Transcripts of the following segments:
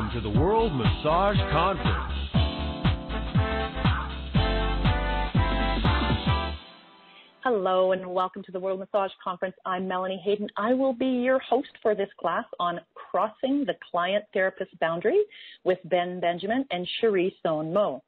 Welcome to the World Massage Conference. Hello and welcome to the World Massage Conference. I'm Melanie Hayden. I will be your host for this class on crossing the client-therapist boundary with Ben Benjamin and Cherie Sohnen.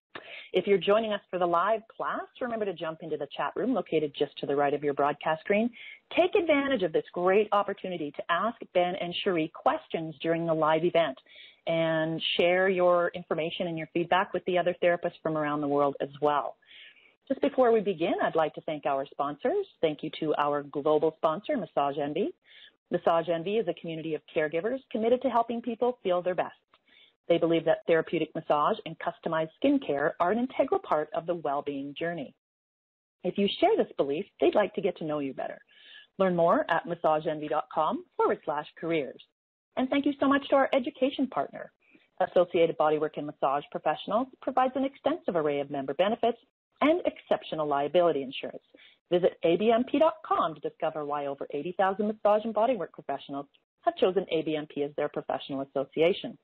If you're joining us for the live class, remember to jump into the chat room located just to the right of your broadcast screen. Take advantage of this great opportunity to ask Ben and Cherie questions during the live event and share your information and your feedback with the other therapists from around the world as well. Just before we begin, I'd like to thank our sponsors. Thank you to our global sponsor, Massage Envy. Massage Envy is a community of caregivers committed to helping people feel their best. They believe that therapeutic massage and customized skincare are an integral part of the well-being journey. If you share this belief, they'd like to get to know you better. Learn more at massageenvy.com/careers. And thank you so much to our education partner. Associated Bodywork and Massage Professionals provides an extensive array of member benefits and exceptional liability insurance. Visit abmp.com to discover why over 80,000 massage and bodywork professionals have chosen ABMP as their professional association.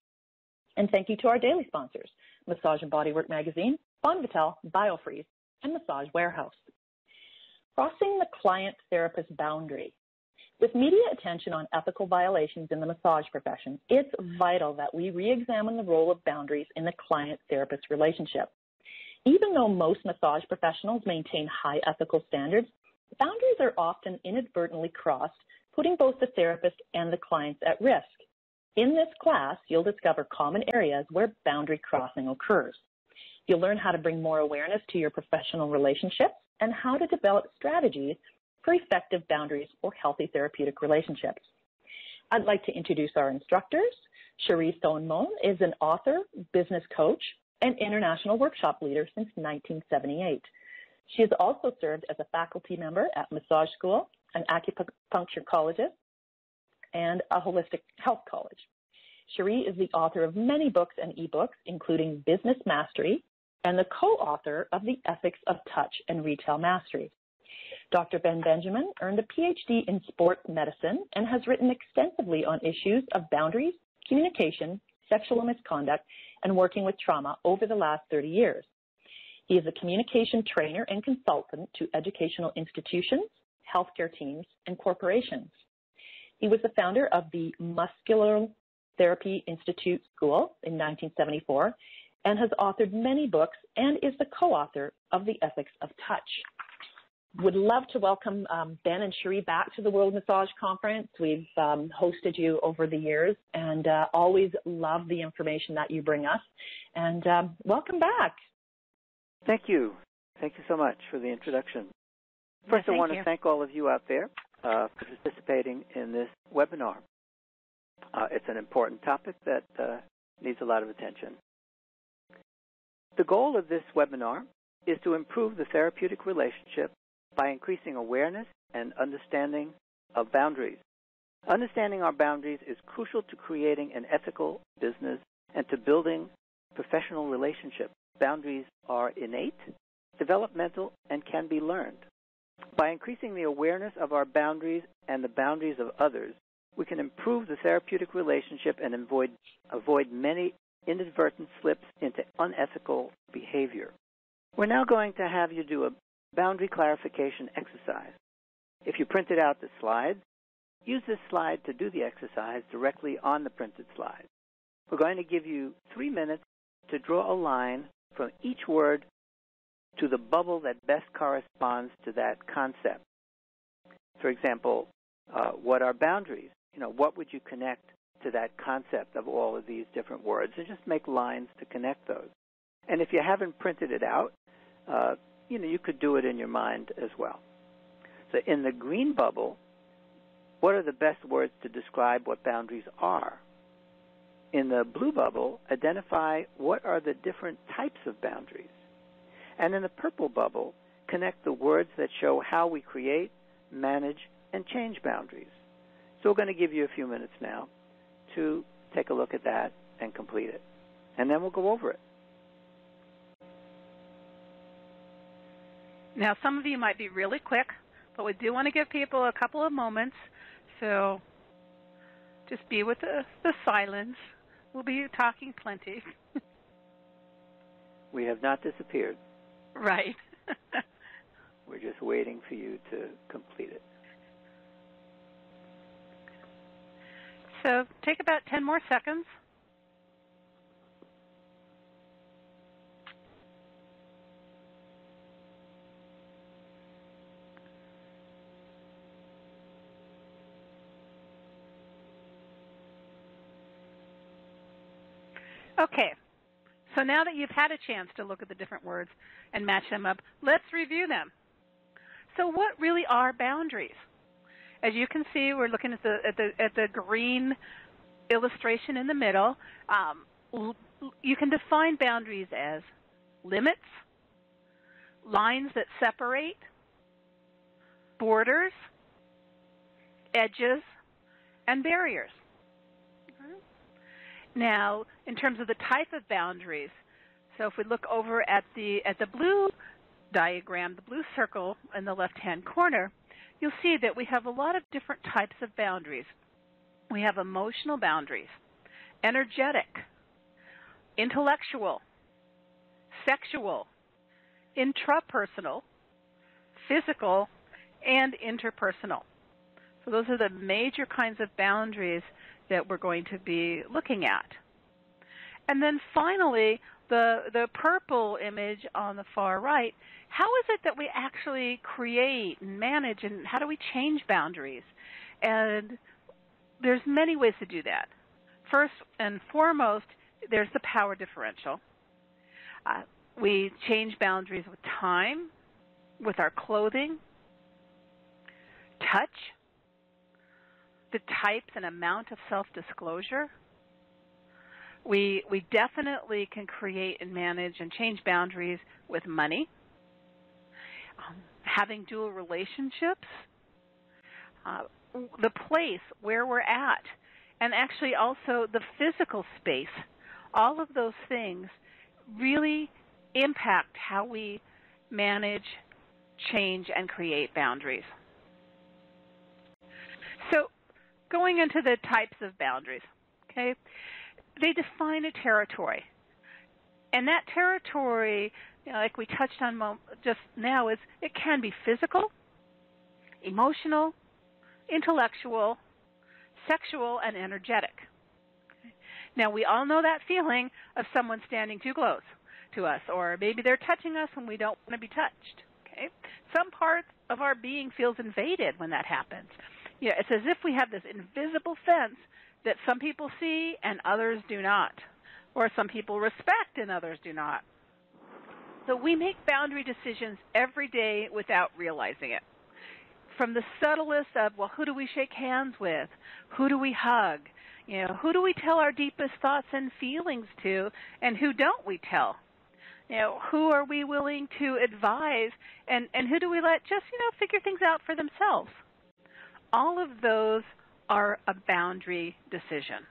And thank you to our daily sponsors, Massage and Bodywork Magazine, Bonvital, BioFreeze, and Massage Warehouse. Crossing the client-therapist boundary. With media attention on ethical violations in the massage profession, it's vital that we re-examine the role of boundaries in the client-therapist relationship. Even though most massage professionals maintain high ethical standards, boundaries are often inadvertently crossed, putting both the therapist and the clients at risk. In this class, you'll discover common areas where boundary crossing occurs. You'll learn how to bring more awareness to your professional relationships and how to develop strategies for effective boundaries for healthy therapeutic relationships. I'd like to introduce our instructors. Cherie Sohnen is an author, business coach, and international workshop leader since 1978. She has also served as a faculty member at Massage School, an acupuncture collegeist, and a holistic health college. Cherie is the author of many books and ebooks, including Business Mastery, and the co-author of The Ethics of Touch and Retail Mastery. Dr. Ben Benjamin earned a PhD in sports medicine and has written extensively on issues of boundaries, communication, sexual misconduct, and working with trauma over the last 30 years. He is a communication trainer and consultant to educational institutions, healthcare teams, and corporations. He was the founder of the Muscular Therapy Institute School in 1974 and has authored many books and is the co-author of The Ethics of Touch. Would love to welcome Ben and Cherie back to the World Massage Conference. We've hosted you over the years and always love the information that you bring us. And welcome back. Thank you. Thank you so much for the introduction. First, I want to thank all of you out there for participating in this webinar. It's an important topic that needs a lot of attention. The goal of this webinar is to improve the therapeutic relationship by increasing awareness and understanding of boundaries. Understanding our boundaries is crucial to creating an ethical business and to building professional relationships. Boundaries are innate, developmental, and can be learned. By increasing the awareness of our boundaries and the boundaries of others, we can improve the therapeutic relationship and avoid many inadvertent slips into unethical behavior. We're now going to have you do a boundary clarification exercise. If you printed out the slides, use this slide to do the exercise directly on the printed slide. We're going to give you 3 minutes to draw a line from each word to the bubble that best corresponds to that concept. For example, what are boundaries? What would you connect to that concept of all of these different words? And just make lines to connect those. And if you haven't printed it out, you could do it in your mind as well. So in the green bubble, what are the best words to describe what boundaries are? In the blue bubble, identify what are the different types of boundaries. And in the purple bubble, connect the words that show how we create, manage, and change boundaries. So we're going to give you a few minutes now to take a look at that and complete it. And then we'll go over it. Now, some of you might be really quick, but we do want to give people a couple of moments. So just be with the silence. We'll be talking plenty. We have not disappeared. Right. We're just waiting for you to complete it. So take about 10 more seconds. Okay, so now that you've had a chance to look at the different words and match them up, let's review them. So what really are boundaries? As you can see, we're looking at the green illustration in the middle. You can define boundaries as limits, lines that separate, borders, edges, and barriers. Now, in terms of the type of boundaries, so if we look over at the blue diagram, the blue circle in the left-hand corner, you'll see that we have a lot of different types of boundaries. We have emotional boundaries, energetic, intellectual, sexual, intrapersonal, physical, and interpersonal. So those are the major kinds of boundaries that we're going to be looking at. And then finally, the purple image on the far right, how is it that we actually create and manage, and how do we change boundaries? And there's many ways to do that. First and foremost, there's the power differential. We change boundaries with time, with our clothing, touch, the types and amount of self-disclosure. We definitely can create and manage and change boundaries with money, having dual relationships, the place where we're at, and actually also the physical space. All of those things really impact how we manage, change, and create boundaries. So going into the types of boundaries, okay, they define a territory. And that territory, like we touched on just now, it can be physical, emotional, intellectual, sexual, and energetic. Okay. Now, we all know that feeling of someone standing too close to us, or maybe they're touching us when we don't want to be touched. Okay. Some parts of our being feels invaded when that happens. Yeah, it's as if we have this invisible fence that some people see and others do not, or some people respect and others do not. So we make boundary decisions every day without realizing it. From the subtlest of, well, who do we shake hands with? Who do we hug? Who do we tell our deepest thoughts and feelings to, and who don't we tell? Who are we willing to advise, and who do we let just, figure things out for themselves? All of those are a boundary decision.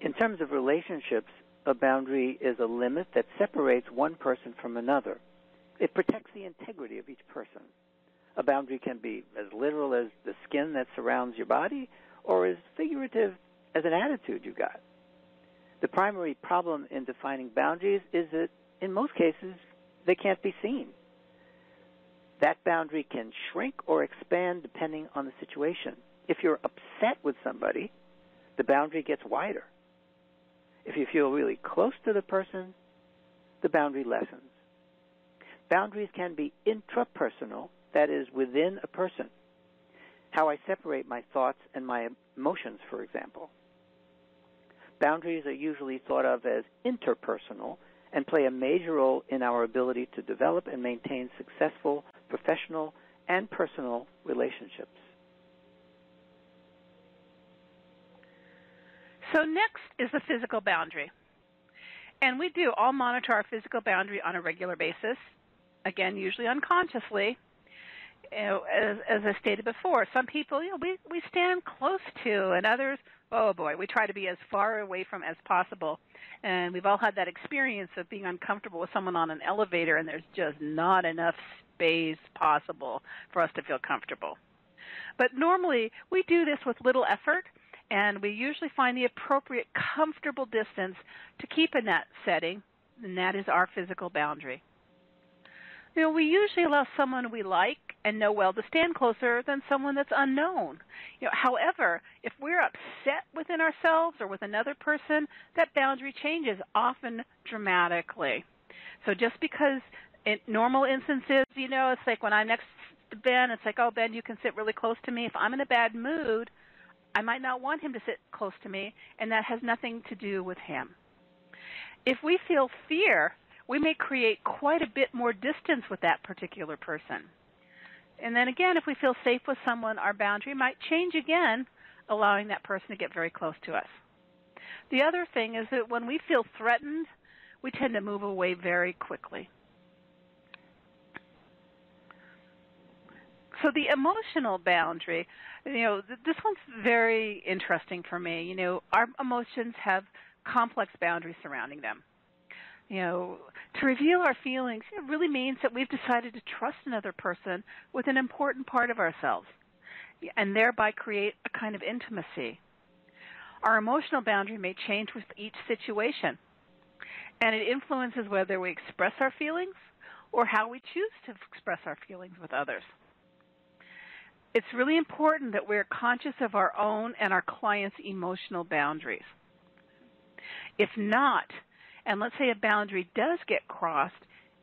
In terms of relationships, a boundary is a limit that separates one person from another. It protects the integrity of each person. A boundary can be as literal as the skin that surrounds your body, or as figurative as an attitude you got. The primary problem in defining boundaries is that, in most cases, they can't be seen. That boundary can shrink or expand depending on the situation. If you're upset with somebody, the boundary gets wider. If you feel really close to the person, the boundary lessens. Boundaries can be intrapersonal, that is, within a person. How I separate my thoughts and my emotions, for example. Boundaries are usually thought of as interpersonal and play a major role in our ability to develop and maintain successful professional and personal relationships. So next is the physical boundary. And we do all monitor our physical boundary on a regular basis, again, usually unconsciously. As I stated before, some people, we stand close to, and others, oh boy, we try to be as far away from as possible. And we've all had that experience of being uncomfortable with someone on an elevator, and there's just not enough space possible for us to feel comfortable. But normally, we do this with little effort, And we usually find the appropriate, comfortable distance to keep in that setting, and that is our physical boundary. We usually allow someone we like and know well to stand closer than someone that's unknown. However, if we're upset within ourselves or with another person, that boundary changes, often dramatically. So just because in normal instances, it's like when I'm next to Ben, it's like, oh, Ben, you can sit really close to me. If I'm in a bad mood, I might not want him to sit close to me, and that has nothing to do with him. If we feel fear, we may create quite a bit more distance with that particular person. And then again, if we feel safe with someone, our boundary might change again, allowing that person to get very close to us. The other thing is that when we feel threatened, we tend to move away very quickly. So the emotional boundary, this one's very interesting for me. Our emotions have complex boundaries surrounding them. To reveal our feelings really means that we've decided to trust another person with an important part of ourselves and thereby create a kind of intimacy. Our emotional boundary may change with each situation, and it influences whether we express our feelings or how we choose to express our feelings with others. It's really important that we're conscious of our own and our clients' emotional boundaries. If not, and let's say a boundary does get crossed,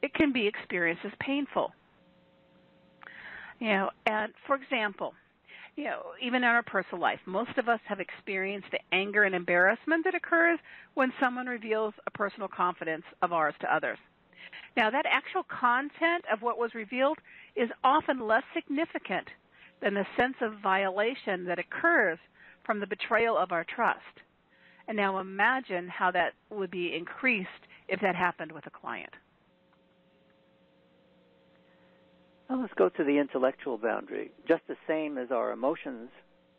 it can be experienced as painful. And for example, even in our personal life, most of us have experienced the anger and embarrassment that occurs when someone reveals a personal confidence of ours to others. Now, that actual content of what was revealed is often less significant than the sense of violation that occurs from the betrayal of our trust. And now imagine how that would be increased if that happened with a client. Well, let's go to the intellectual boundary. Just the same as our emotions,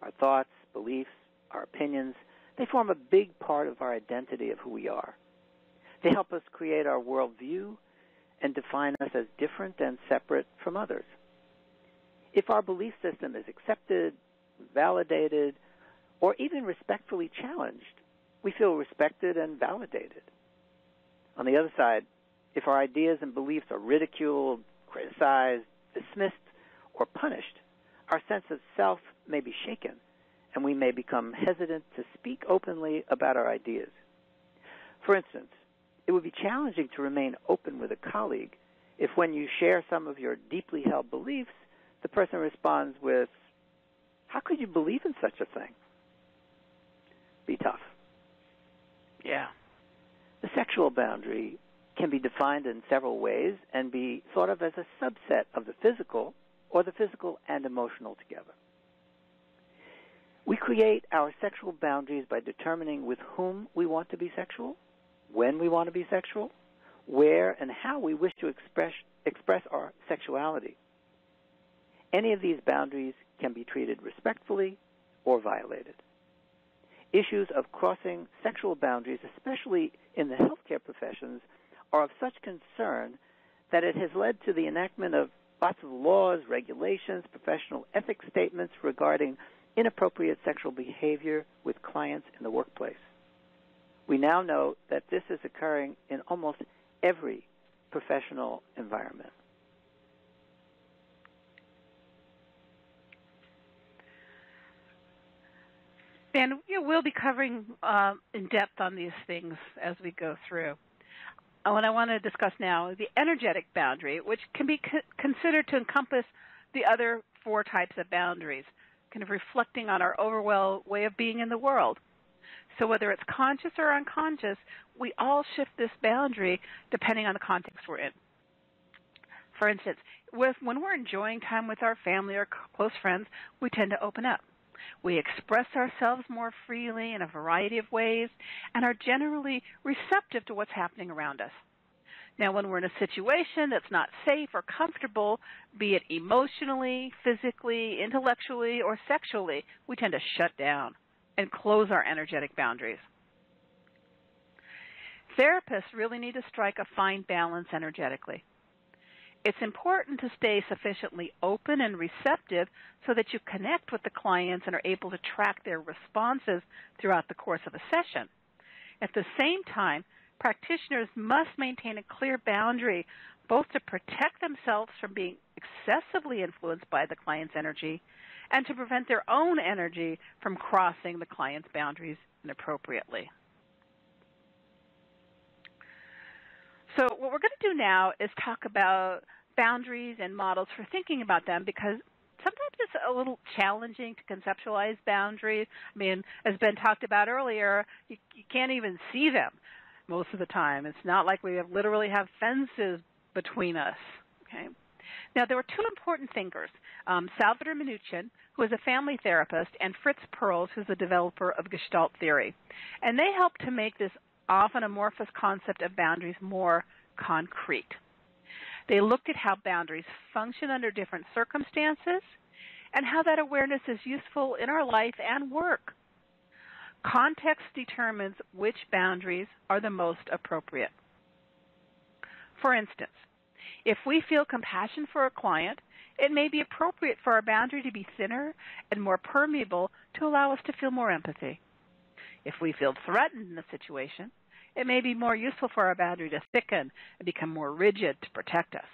our thoughts, beliefs, our opinions, they form a big part of our identity of who we are. They help us create our worldview and define us as different and separate from others. If our belief system is accepted, validated, or even respectfully challenged, we feel respected and validated. On the other side, if our ideas and beliefs are ridiculed, criticized, dismissed, or punished, our sense of self may be shaken, and we may become hesitant to speak openly about our ideas. For instance, it would be challenging to remain open with a colleague if when you share some of your deeply held beliefs, the person responds with, "How could you believe in such a thing?" Be tough. Yeah. The sexual boundary can be defined in several ways and be thought of as a subset of the physical or the physical and emotional together. We create our sexual boundaries by determining with whom we want to be sexual, when we want to be sexual, where and how we wish to express our sexuality. Any of these boundaries can be treated respectfully or violated. Issues of crossing sexual boundaries, especially in the healthcare professions, are of such concern that it has led to the enactment of lots of laws, regulations, professional ethics statements regarding inappropriate sexual behavior with clients in the workplace. We now know that this is occurring in almost every professional environment. And we'll be covering in depth on these things as we go through. What I want to discuss now is the energetic boundary, which can be considered to encompass the other four types of boundaries, kind of reflecting on our overall way of being in the world. So whether it's conscious or unconscious, we all shift this boundary depending on the context we're in. For instance, when we're enjoying time with our family or close friends, we tend to open up. We express ourselves more freely in a variety of ways and are generally receptive to what's happening around us. Now, when we're in a situation that's not safe or comfortable, be it emotionally, physically, intellectually, or sexually, we tend to shut down and close our energetic boundaries. Therapists really need to strike a fine balance energetically. It's important to stay sufficiently open and receptive so that you connect with the clients and are able to track their responses throughout the course of a session. At the same time, practitioners must maintain a clear boundary both to protect themselves from being excessively influenced by the client's energy and to prevent their own energy from crossing the client's boundaries inappropriately. So what we're going to do now is talk about boundaries and models for thinking about them, because sometimes it's a little challenging to conceptualize boundaries. I mean, as Ben talked about earlier, you can't even see them most of the time. It's not like we literally have fences between us. Okay. Now, there were two important thinkers, Salvador Minuchin, who is a family therapist, and Fritz Perls, who's the developer of Gestalt theory. And they helped to make this often amorphous concept of boundaries more concrete. They looked at how boundaries function under different circumstances and how that awareness is useful in our life and work. Context determines which boundaries are the most appropriate. For instance, if we feel compassion for a client, it may be appropriate for our boundary to be thinner and more permeable to allow us to feel more empathy. If we feel threatened in a situation, it may be more useful for our boundary to thicken and become more rigid to protect us.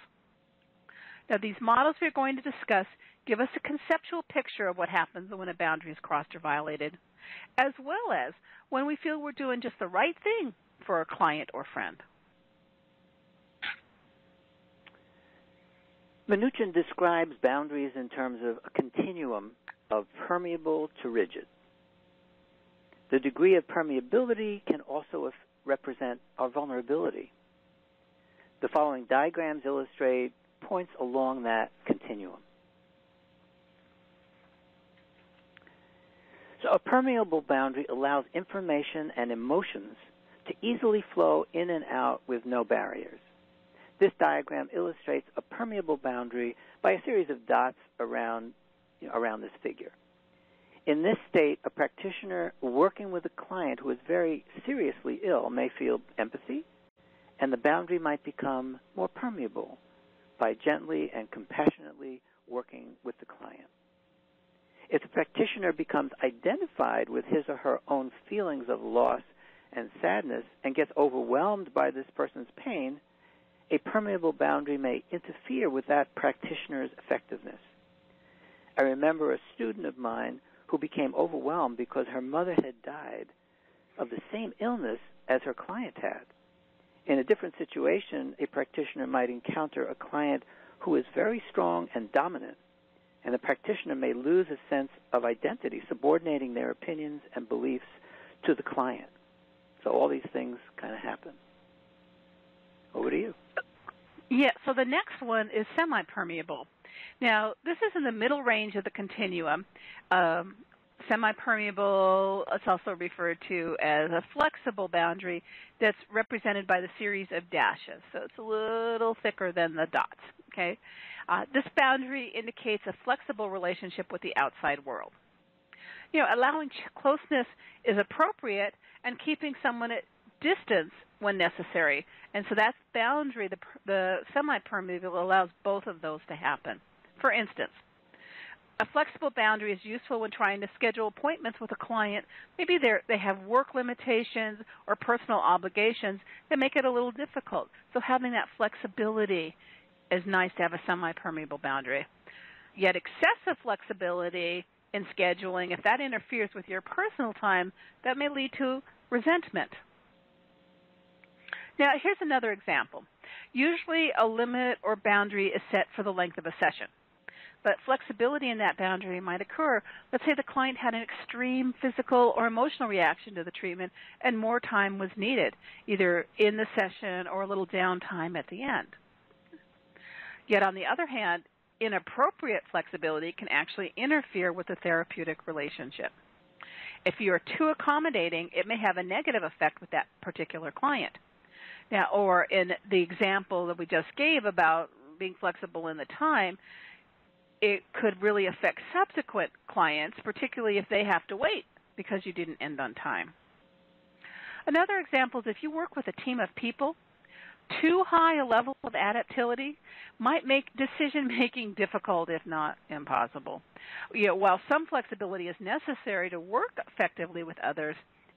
Now, these models we're going to discuss give us a conceptual picture of what happens when a boundary is crossed or violated, as well as when we feel we're doing just the right thing for a client or friend. Minuchin describes boundaries in terms of a continuum of permeable to rigid. The degree of permeability can also represent our vulnerability. The following diagrams illustrate points along that continuum. So a permeable boundary allows information and emotions to easily flow in and out with no barriers. This diagram illustrates a permeable boundary by a series of dots around this figure. In this state, a practitioner working with a client who is very seriously ill may feel empathy, and the boundary might become more permeable by gently and compassionately working with the client. If the practitioner becomes identified with his or her own feelings of loss and sadness and gets overwhelmed by this person's pain, a permeable boundary may interfere with that practitioner's effectiveness. I remember a student of mine who became overwhelmed because her mother had died of the same illness as her client had. In a different situation, a practitioner might encounter a client who is very strong and dominant, and the practitioner may lose a sense of identity, subordinating their opinions and beliefs to the client. So all these things kind of happen. Over to you. Yeah, so the next one is semi-permeable. Now, this is in the middle range of the continuum. Semi-permeable is also referred to as a flexible boundary that's represented by the series of dashes. So it's a little thicker than the dots, okay? This boundary indicates a flexible relationship with the outside world. You know, allowing closeness is appropriate and keeping someone at distance when necessary. And so that boundary, the semi-permeable, allows both of those to happen. For instance, a flexible boundary is useful when trying to schedule appointments with a client. Maybe they have work limitations or personal obligations that make it a little difficult. So having that flexibility is nice to have a semi-permeable boundary. Yet excessive flexibility in scheduling, if that interferes with your personal time, that may lead to resentment. Now, here's another example. Usually a limit or boundary is set for the length of a session, but flexibility in that boundary might occur. Let's say the client had an extreme physical or emotional reaction to the treatment and more time was needed, either in the session or a little downtime at the end. Yet on the other hand, inappropriate flexibility can actually interfere with the therapeutic relationship. If you are too accommodating, it may have a negative effect with that particular client. Now, or in the example that we just gave about being flexible in the time, it could really affect subsequent clients, particularly if they have to wait because you didn't end on time. Another example is if you work with a team of people, Too high a level of adaptability might make decision-making difficult, if not impossible. While some flexibility is necessary to work effectively with others,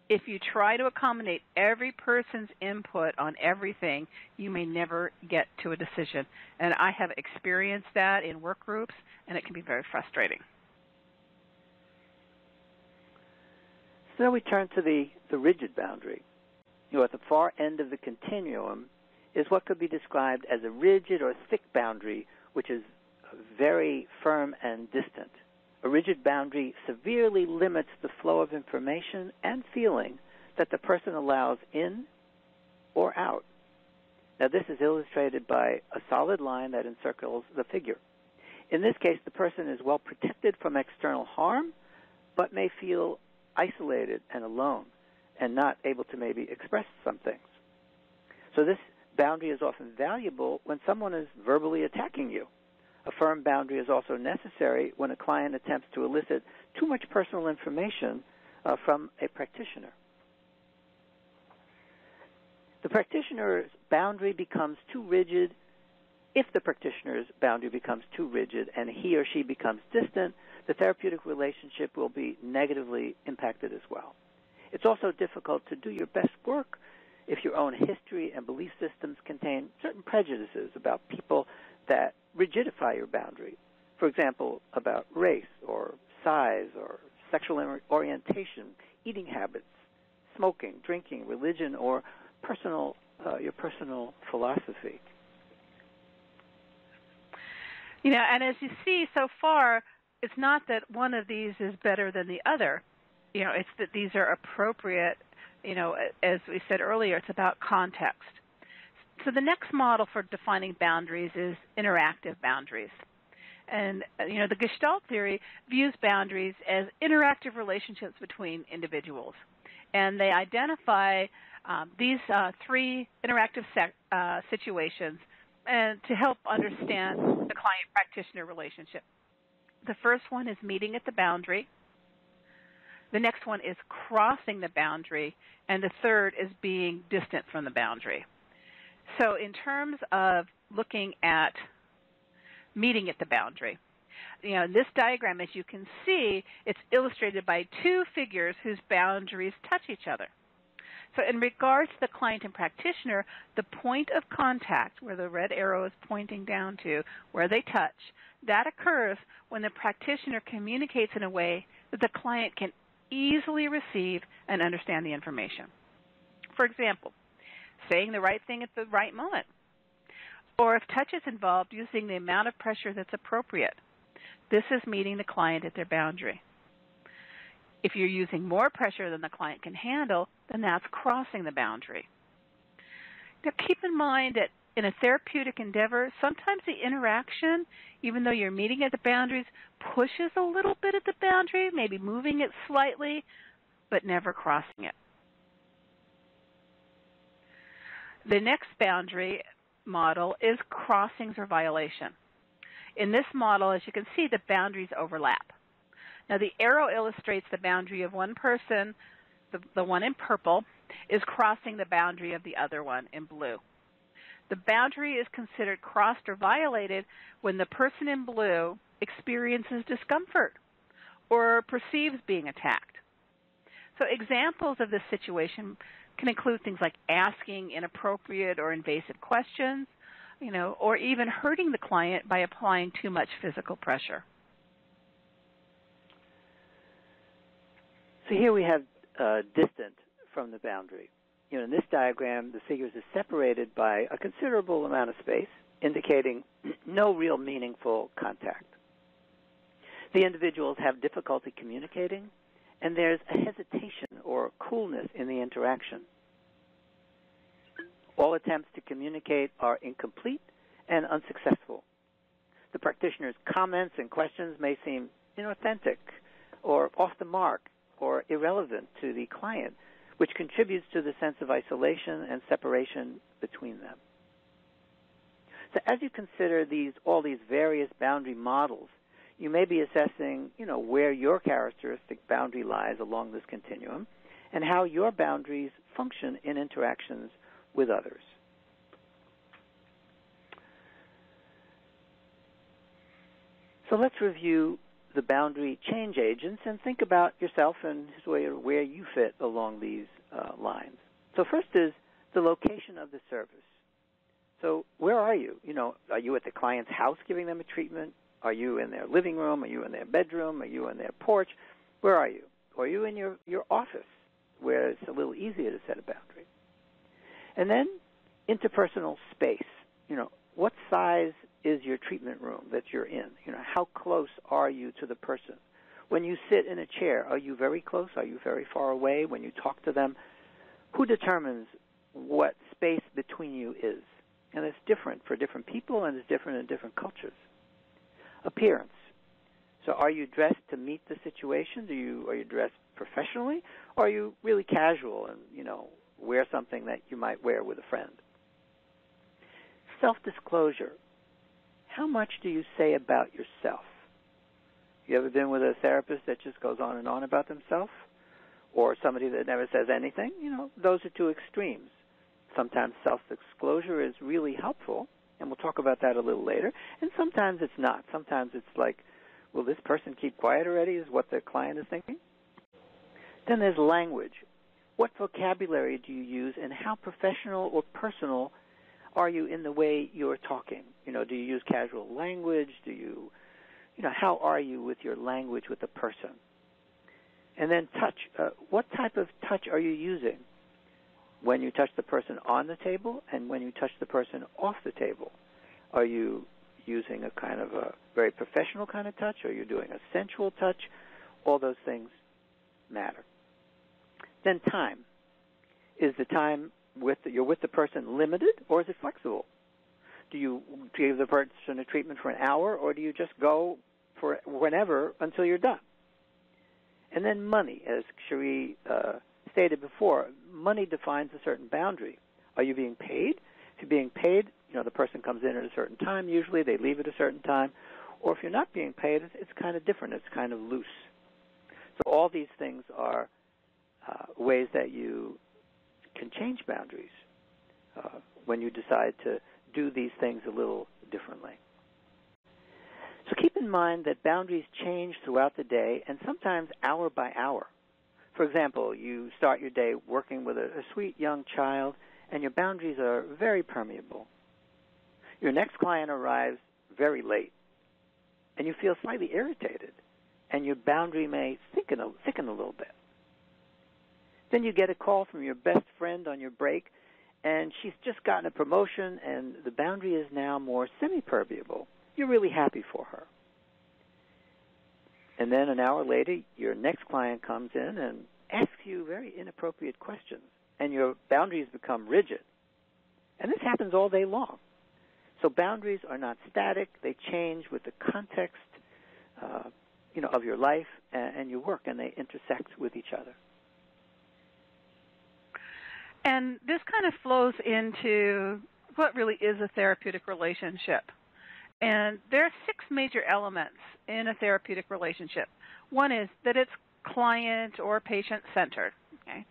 if you try to accommodate every person's input on everything, you may never get to a decision. And I have experienced that in work groups, and it can be very frustrating. So we turn to the rigid boundary. At the far end of the continuum is what could be described as a rigid or thick boundary, which is very firm and distant. A rigid boundary severely limits the flow of information and feeling that the person allows in or out. Now, this is illustrated by a solid line that encircles the figure. In this case, the person is well protected from external harm, but may feel isolated and alone and not able to maybe express some things. So this boundary is often valuable when someone is verbally attacking you. A firm boundary is also necessary when a client attempts to elicit too much personal information from a practitioner. The practitioner's boundary becomes too rigid. If the practitioner's boundary becomes too rigid and he or she becomes distant, the therapeutic relationship will be negatively impacted as well. It's also difficult to do your best work if your own history and belief systems contain certain prejudices about people that rigidify your boundary. For example, about race or size or sexual orientation, eating habits, smoking, drinking, religion, or your personal philosophy. And as you see so far, it's not that one of these is better than the other. It's that these are appropriate. As we said earlier, it's about context. So the next model for defining boundaries is interactive boundaries. And, the Gestalt theory views boundaries as interactive relationships between individuals. And they identify these three interactive situations and to help understand the client-practitioner relationship. The first one is meeting at the boundary. The next one is crossing the boundary. And the third is being distant from the boundary. So in terms of looking at meeting at the boundary, in this diagram, as you can see, it's illustrated by two figures whose boundaries touch each other. So in regards to the client and practitioner, the point of contact, where the red arrow is pointing down to, where they touch, that occurs when the practitioner communicates in a way that the client can easily receive and understand the information. For example, saying the right thing at the right moment, or if touch is involved, using the amount of pressure that's appropriate. This is meeting the client at their boundary. If you're using more pressure than the client can handle, then that's crossing the boundary. Now, keep in mind that in a therapeutic endeavor, sometimes the interaction, even though you're meeting at the boundaries, pushes a little bit at the boundary, maybe moving it slightly, but never crossing it. The next boundary model is crossings or violation. In this model, as you can see, the boundaries overlap. Now, the arrow illustrates the boundary of one person, the one in purple, is crossing the boundary of the other one in blue. The boundary is considered crossed or violated when the person in blue experiences discomfort or perceives being attacked. So examples of this situation can include things like asking inappropriate or invasive questions, or even hurting the client by applying too much physical pressure. So here we have distant from the boundary. In this diagram, the figures are separated by a considerable amount of space, indicating no real meaningful contact. The individuals have difficulty communicating, and there's a hesitation or coolness in the interaction. All attempts to communicate are incomplete and unsuccessful. The practitioner's comments and questions may seem inauthentic or off the mark or irrelevant to the client, which contributes to the sense of isolation and separation between them. So as you consider all these various boundary models, you may be assessing, where your characteristic boundary lies along this continuum and how your boundaries function in interactions with others. So let's review the boundary change agents and think about yourself and where you fit along these lines. So first is the location of the service. So where are you? Are you at the client's house giving them a treatment? Are you in their living room? Are you in their bedroom? Are you in their porch? Where are you? Or are you in your office where it's a little easier to set a boundary? And then interpersonal space. What size is your treatment room that you're in? How close are you to the person? When you sit in a chair, are you very close? Are you very far away? When you talk to them, who determines what space between you is? And it's different for different people, and it's different in different cultures. Appearance. So are you dressed to meet the situation? Are you dressed professionally? Or are you really casual and, wear something that you might wear with a friend? Self-disclosure. How much do you say about yourself? You ever been with a therapist that just goes on and on about themselves? Or somebody that never says anything? Those are two extremes. Sometimes self-disclosure is really helpful, and we'll talk about that a little later. And sometimes it's not. Sometimes it's like, will this person keep quiet already, is what the client is thinking. Then there's language. What vocabulary do you use, and how professional or personal are you in the way you're talking? Do you use casual language? How are you with your language with the person? And then touch. What type of touch are you using when you touch the person on the table and when you touch the person off the table? Are you using a kind of a very professional kind of touch? Are you doing a sensual touch? All those things matter. Then time. Is the time you're with the person limited, or is it flexible? Do you give the person a treatment for an hour, or do you just go for whenever until you're done? And then money, as Cherie stated before, money defines a certain boundary. Are you being paid? If you're being paid, the person comes in at a certain time. Usually they leave at a certain time. Or if you're not being paid, it's kind of different. It's kind of loose. So all these things are ways that you can change boundaries when you decide to do these things a little differently. So keep in mind that boundaries change throughout the day and sometimes hour by hour. For example, you start your day working with a sweet young child and your boundaries are very permeable. Your next client arrives very late and you feel slightly irritated and your boundary may thicken a little bit. Then you get a call from your best friend on your break, and she's just gotten a promotion, and the boundary is now more semi-permeable. You're really happy for her. And then an hour later, your next client comes in and asks you very inappropriate questions, and your boundaries become rigid. And this happens all day long. So boundaries are not static. They change with the context of your life and your work, and they intersect with each other. And this kind of flows into what really is a therapeutic relationship. And there are 6 major elements in a therapeutic relationship. One is that it's client or patient-centered, okay?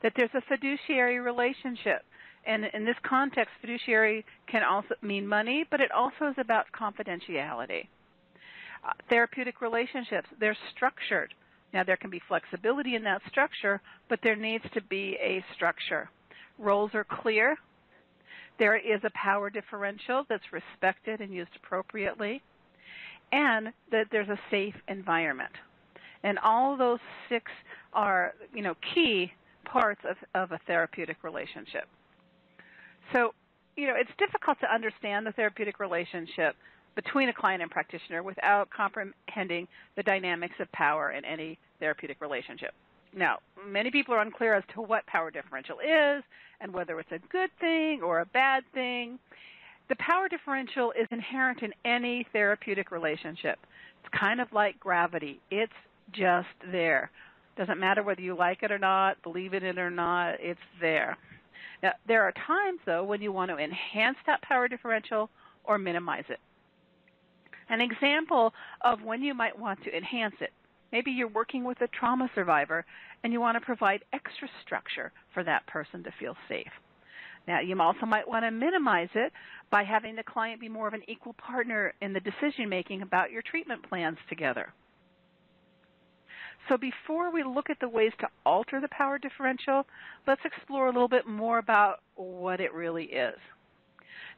That there's a fiduciary relationship. And in this context, fiduciary can also mean money, but it also is about confidentiality. Therapeutic relationships, they're structured. Now, there can be flexibility in that structure, but there needs to be a structure. Roles are clear. There is a power differential that's respected and used appropriately, and that there's a safe environment. And all of those 6 are, key parts of a therapeutic relationship. So, it's difficult to understand the therapeutic relationship between a client and practitioner without comprehending the dynamics of power in any therapeutic relationship. Now, many people are unclear as to what power differential is and whether it's a good thing or a bad thing. The power differential is inherent in any therapeutic relationship. It's kind of like gravity. It's just there. Doesn't matter whether you like it or not, believe in it or not, it's there. Now, there are times, though, when you want to enhance that power differential or minimize it. An example of when you might want to enhance it. Maybe you're working with a trauma survivor and you want to provide extra structure for that person to feel safe. Now, you also might want to minimize it by having the client be more of an equal partner in the decision-making about your treatment plans together. So before we look at the ways to alter the power differential, let's explore a little bit more about what it really is.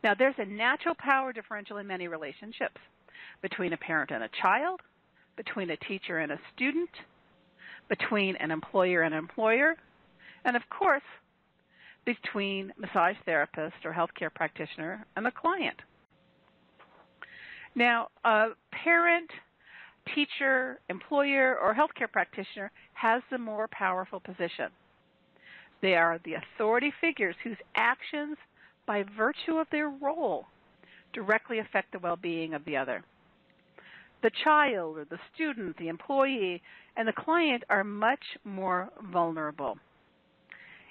Now, there's a natural power differential in many relationships, between a parent and a child, between a teacher and a student, between an employer and an employer, and of course, between massage therapist or healthcare practitioner and the client. Now, a parent, teacher, employer, or healthcare practitioner has the more powerful position. They are the authority figures whose actions, by virtue of their role, directly affect the well-being of the other. The child or the student, the employee, and the client are much more vulnerable.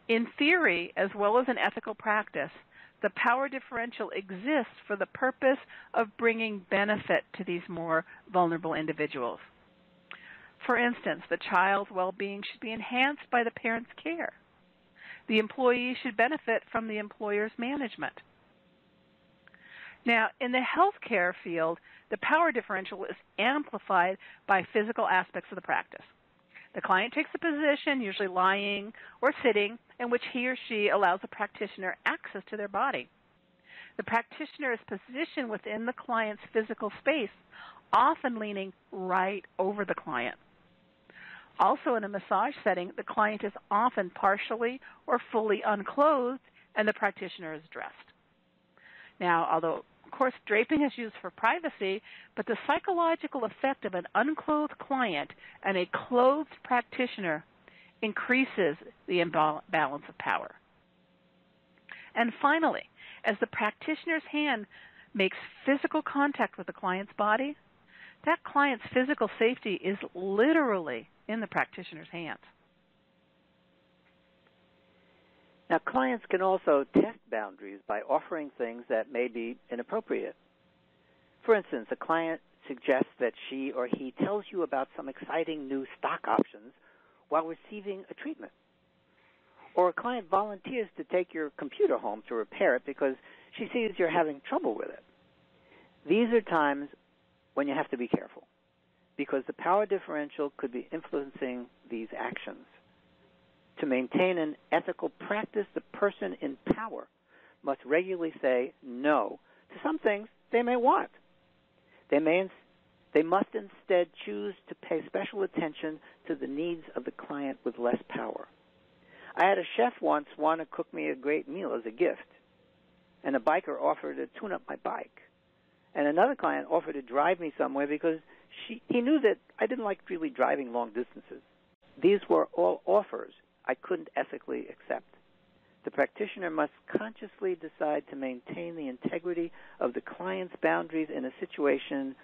In theory, as well as in ethical practice, the power differential exists for the purpose of bringing benefit to these more vulnerable individuals. For instance, the child's well-being should be enhanced by the parent's care. The employee should benefit from the employer's management. Now, in the healthcare field, the power differential is amplified by physical aspects of the practice. The client takes a position, usually lying or sitting, in which he or she allows the practitioner access to their body. The practitioner is positioned within the client's physical space, often leaning right over the client. Also, in a massage setting, the client is often partially or fully unclothed, and the practitioner is dressed. Now, although, of course, draping is used for privacy, but the psychological effect of an unclothed client and a clothed practitioner increases the imbalance of power. And finally, as the practitioner's hand makes physical contact with the client's body, that client's physical safety is literally in the practitioner's hands. Now, clients can also test boundaries by offering things that may be inappropriate. For instance, a client suggests that she or he tells you about some exciting new stock options while receiving a treatment. Or a client volunteers to take your computer home to repair it because she sees you're having trouble with it. These are times when you have to be careful, because the power differential could be influencing these actions. To maintain an ethical practice, the person in power must regularly say no to some things they may want. They must instead choose to pay special attention to the needs of the client with less power. I had a chef once want to cook me a great meal as a gift, and a biker offered to tune up my bike. And another client offered to drive me somewhere because he knew that I didn't like really driving long distances. These were all offers I couldn't ethically accept. The practitioner must consciously decide to maintain the integrity of the client's boundaries in a situation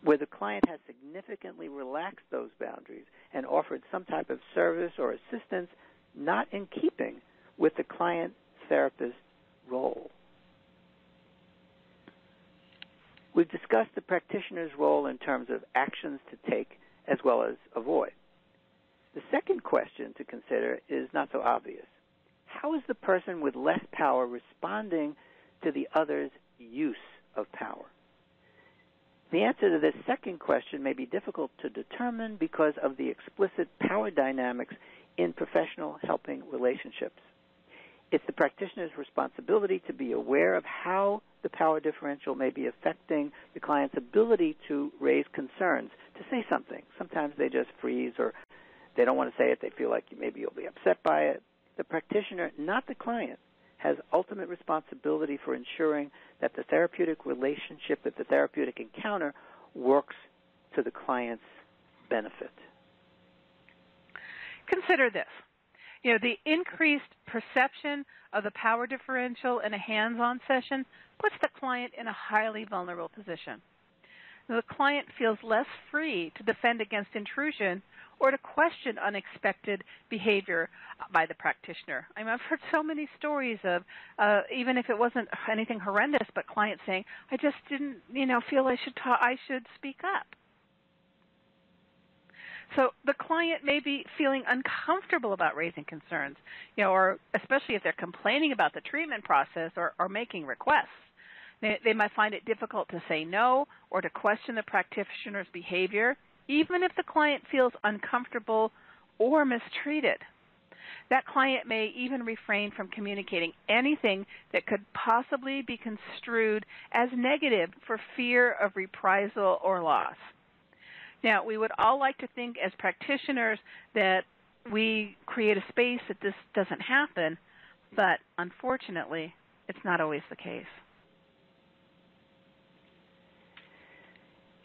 where the client has significantly relaxed those boundaries and offered some type of service or assistance not in keeping with the client-therapist role. We've discussed the practitioner's role in terms of actions to take as well as avoid. The second question to consider is not so obvious. How is the person with less power responding to the other's use of power? The answer to this second question may be difficult to determine because of the explicit power dynamics in professional helping relationships. It's the practitioner's responsibility to be aware of how the power differential may be affecting the client's ability to raise concerns, to say something. Sometimes they just freeze or they don't want to say it. They feel like maybe you'll be upset by it. The practitioner, not the client, has ultimate responsibility for ensuring that the therapeutic relationship, that the therapeutic encounter works to the client's benefit. Consider this. The increased perception of the power differential in a hands-on session puts the client in a highly vulnerable position. The client feels less free to defend against intrusion or to question unexpected behavior by the practitioner. I've heard so many stories of, even if it wasn't anything horrendous, but clients saying, I just didn't, feel I should speak up. So the client may be feeling uncomfortable about raising concerns, or especially if they're complaining about the treatment process or making requests. They might find it difficult to say no or to question the practitioner's behavior, even if the client feels uncomfortable or mistreated. That client may even refrain from communicating anything that could possibly be construed as negative for fear of reprisal or loss. Now, we would all like to think as practitioners that we create a space that this doesn't happen, but unfortunately, it's not always the case.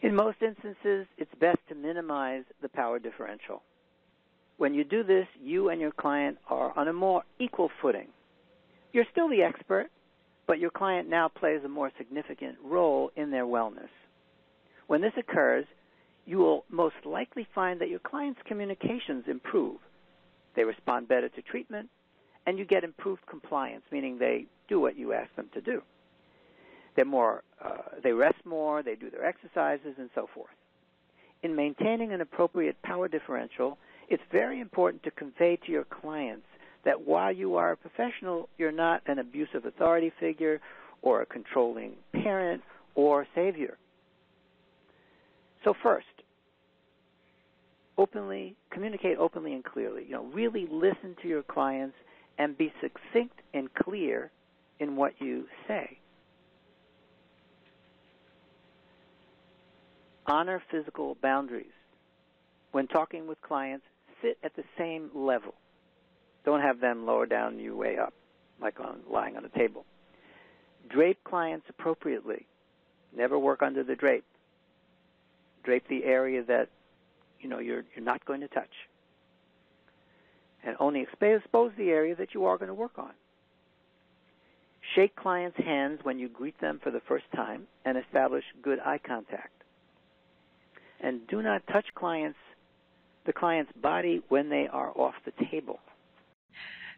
In most instances, it's best to minimize the power differential. When you do this, you and your client are on a more equal footing. You're still the expert, but your client now plays a more significant role in their wellness. When this occurs, you will most likely find that your client's communications improve. They respond better to treatment, and you get improved compliance, meaning they do what you ask them to do. They rest more, they do their exercises, and so forth. In maintaining an appropriate power differential, it's very important to convey to your clients that while you are a professional, you're not an abusive authority figure or a controlling parent or savior. So first, communicate openly and clearly. Really listen to your clients and be succinct and clear in what you say. Honor physical boundaries. When talking with clients, sit at the same level. Don't have them lower down you way up, like lying on a table. Drape clients appropriately. Never work under the drape. Drape the area that you're not going to touch. And only expose the area that you are going to work on. Shake clients' hands when you greet them for the first time and establish good eye contact. And do not touch the client's body when they are off the table.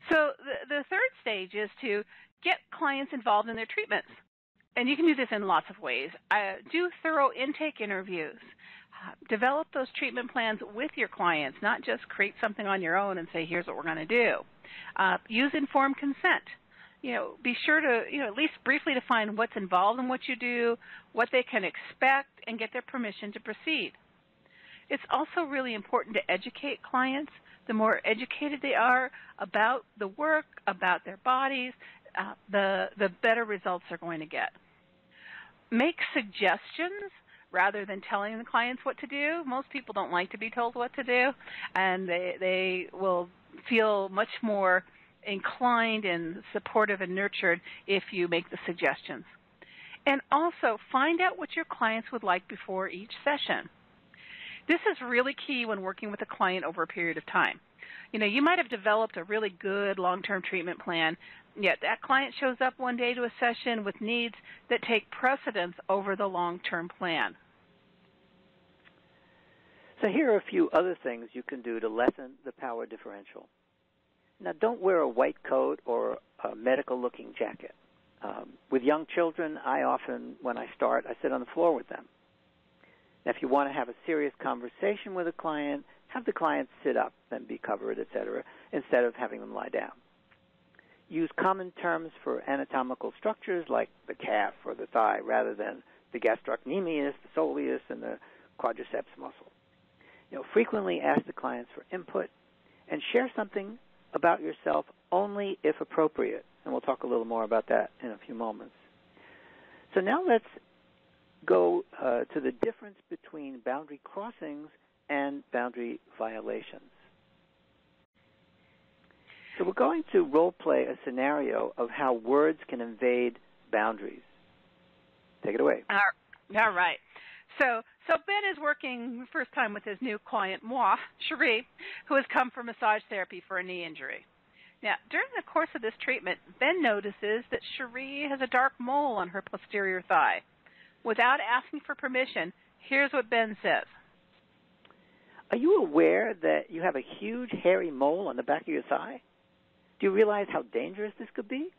So the third stage is to get clients involved in their treatments. And you can do this in lots of ways. Do thorough intake interviews. Develop those treatment plans with your clients, not just create something on your own and say, here's what we're going to do. Use informed consent. Be sure to, at least briefly define what's involved in what you do, what they can expect, and get their permission to proceed. It's also really important to educate clients. The more educated they are about the work, about their bodies, the better results they're going to get. Make suggestions rather than telling the clients what to do. Most people don't like to be told what to do, and they will feel much more inclined and supportive and nurtured if you make the suggestions. And also, find out what your clients would like before each session. This is really key when working with a client over a period of time. You might have developed a really good long-term treatment plan, yet that client shows up one day to a session with needs that take precedence over the long-term plan. So here are a few other things you can do to lessen the power differential. Now, don't wear a white coat or a medical-looking jacket. With young children, when I start, I sit on the floor with them. Now, if you want to have a serious conversation with a client, have the client sit up and be covered, etc., instead of having them lie down. Use common terms for anatomical structures like the calf or the thigh rather than the gastrocnemius, the soleus, and the quadriceps muscle. Frequently ask the clients for input and share something about yourself only if appropriate. And we'll talk a little more about that in a few moments. So now let's go to the difference between boundary crossings and boundary violations. So we're going to role play a scenario of how words can invade boundaries. Take it away. All right. So Ben is working first time with his new client, Cherie, who has come for massage therapy for a knee injury. Now, during the course of this treatment, Ben notices that Cherie has a dark mole on her posterior thigh. Without asking for permission, here's what Ben says. Are you aware that you have a huge hairy mole on the back of your thigh? Do you realize how dangerous this could be?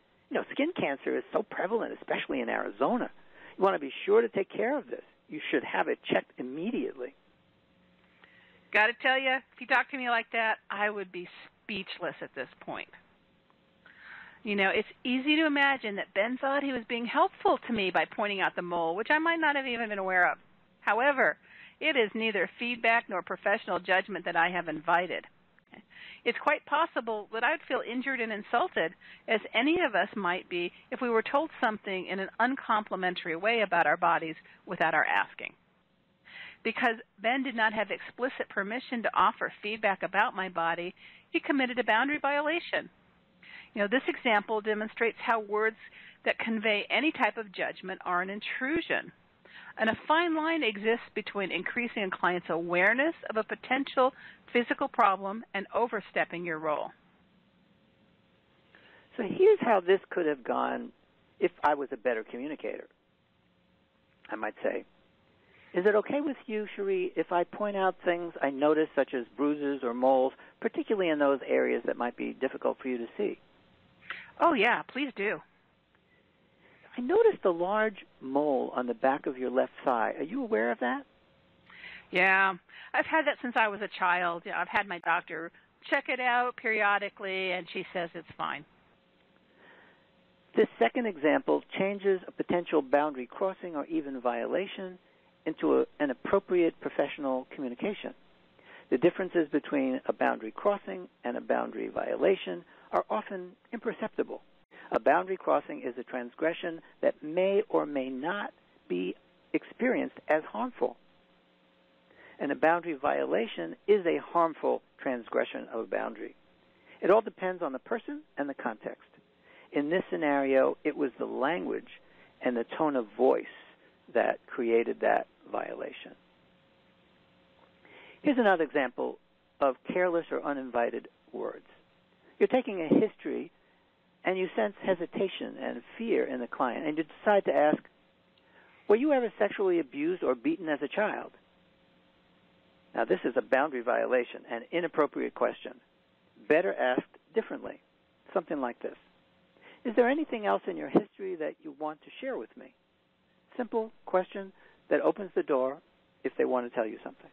Skin cancer is so prevalent, especially in Arizona. You want to be sure to take care of this. You should have it checked immediately. Got to tell you, if you talk to me like that, I would be speechless at this point. You know, it's easy to imagine that Ben thought he was being helpful to me by pointing out the mole, which I might not have even been aware of. However, it is neither feedback nor professional judgment that I have invited. It's quite possible that I would feel injured and insulted, as any of us might be if we were told something in an uncomplimentary way about our bodies without our asking. Because Ben did not have explicit permission to offer feedback about my body, he committed a boundary violation. You know, this example demonstrates how words that convey any type of judgment are an intrusion. And a fine line exists between increasing a client's awareness of a potential physical problem and overstepping your role. So here's how this could have gone if I was a better communicator. I might say, is it okay with you, Cherie, if I point out things I notice, such as bruises or moles, particularly in those areas that might be difficult for you to see? Oh, yeah, please do. I noticed a large mole on the back of your left thigh. Are you aware of that? Yeah, I've had that since I was a child. I've had my doctor check it out periodically, and she says it's fine. This second example changes a potential boundary crossing or even violation into an appropriate professional communication. The differences between a boundary crossing and a boundary violation are often imperceptible. A boundary crossing is a transgression that may or may not be experienced as harmful. And a boundary violation is a harmful transgression of a boundary. It all depends on the person and the context. In this scenario, it was the language and the tone of voice that created that violation. Here's another example of careless or uninvited words. You're taking a history and you sense hesitation and fear in the client, and you decide to ask, were you ever sexually abused or beaten as a child? Now, this is a boundary violation, an inappropriate question. Better asked differently, something like this. Is there anything else in your history that you want to share with me? Simple question that opens the door if they want to tell you something.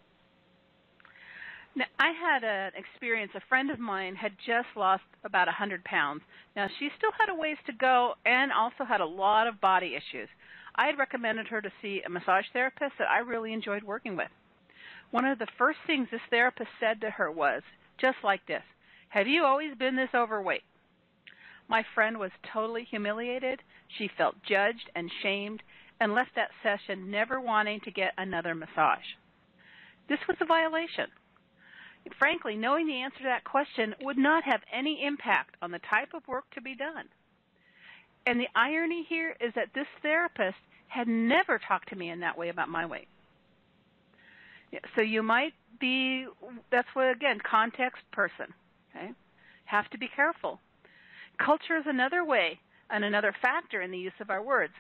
Now, I had an experience. A friend of mine had just lost about 100 pounds. Now, she still had a ways to go and also had a lot of body issues. I had recommended her to see a massage therapist that I really enjoyed working with. One of the first things this therapist said to her was, just like this, "Have you always been this overweight?" My friend was totally humiliated. She felt judged and shamed and left that session never wanting to get another massage. This was a violation. Frankly, knowing the answer to that question would not have any impact on the type of work to be done. And the irony here is that this therapist had never talked to me in that way about my weight. So you might be, that's what, again, context, person. Okay? Have to be careful. Culture is another way and another factor in the use of our words.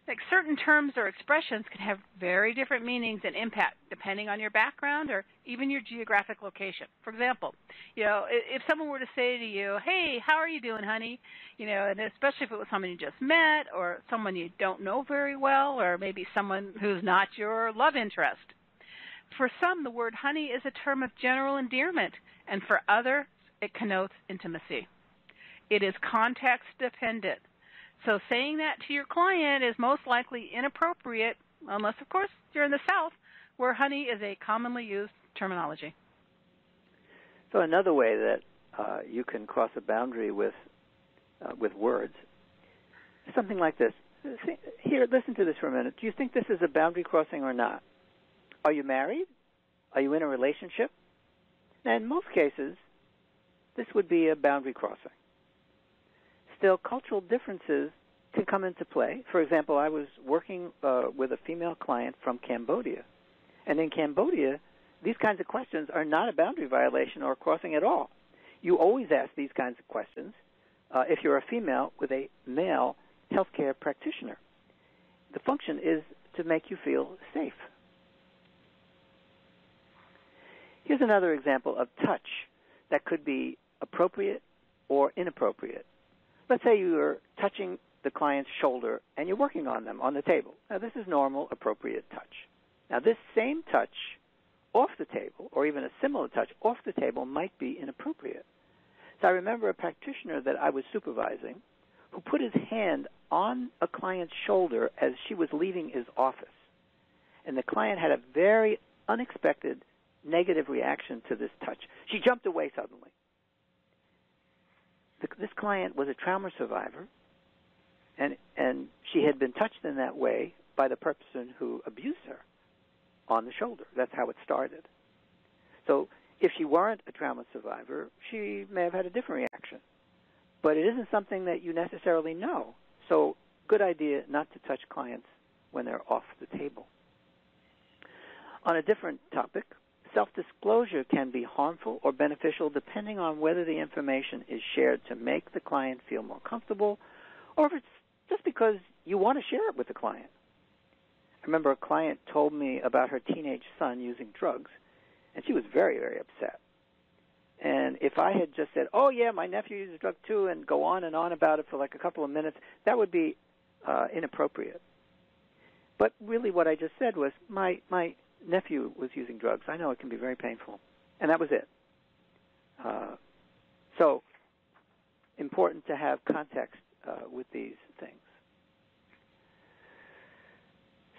Like certain terms or expressions can have very different meanings and impact depending on your background or even your geographic location. For example, if someone were to say to you, "Hey, how are you doing, honey?" And especially if it was someone you just met or someone you don't know very well or maybe someone who's not your love interest. For some, the word honey is a term of general endearment, and for others, it connotes intimacy. It is context dependent. So saying that to your client is most likely inappropriate, unless, of course, you're in the South, where honey is a commonly used terminology. So another way that you can cross a boundary with words is something like this. Here, listen to this for a minute. Do you think this is a boundary crossing or not? Are you married? Are you in a relationship? Now, in most cases, this would be a boundary crossing. Still, cultural differences can come into play. For example, I was working with a female client from Cambodia. And in Cambodia, these kinds of questions are not a boundary violation or crossing at all. You always ask these kinds of questions if you're a female with a male healthcare practitioner. The function is to make you feel safe. Here's another example of touch that could be appropriate or inappropriate. Let's say you're touching the client's shoulder and you're working on them on the table. Now, this is normal, appropriate touch. Now, this same touch off the table, or even a similar touch off the table, might be inappropriate. So I remember a practitioner that I was supervising who put his hand on a client's shoulder as she was leaving his office. And the client had a very unexpected negative reaction to this touch. She jumped away suddenly. This client was a trauma survivor, and she had been touched in that way by the person who abused her on the shoulder. That's how it started. So if she weren't a trauma survivor, she may have had a different reaction. But it isn't something that you necessarily know. So good idea not to touch clients when they're off the table. On a different topic, self-disclosure can be harmful or beneficial depending on whether the information is shared to make the client feel more comfortable or if it's just because you want to share it with the client. I remember a client told me about her teenage son using drugs, and she was very, very upset. And if I had just said, oh, yeah, my nephew uses drugs too, and go on and on about it for like a couple of minutes, that would be inappropriate. But really what I just said was, my nephew was using drugs. I know it can be very painful. And that was it. So important to have context with these things.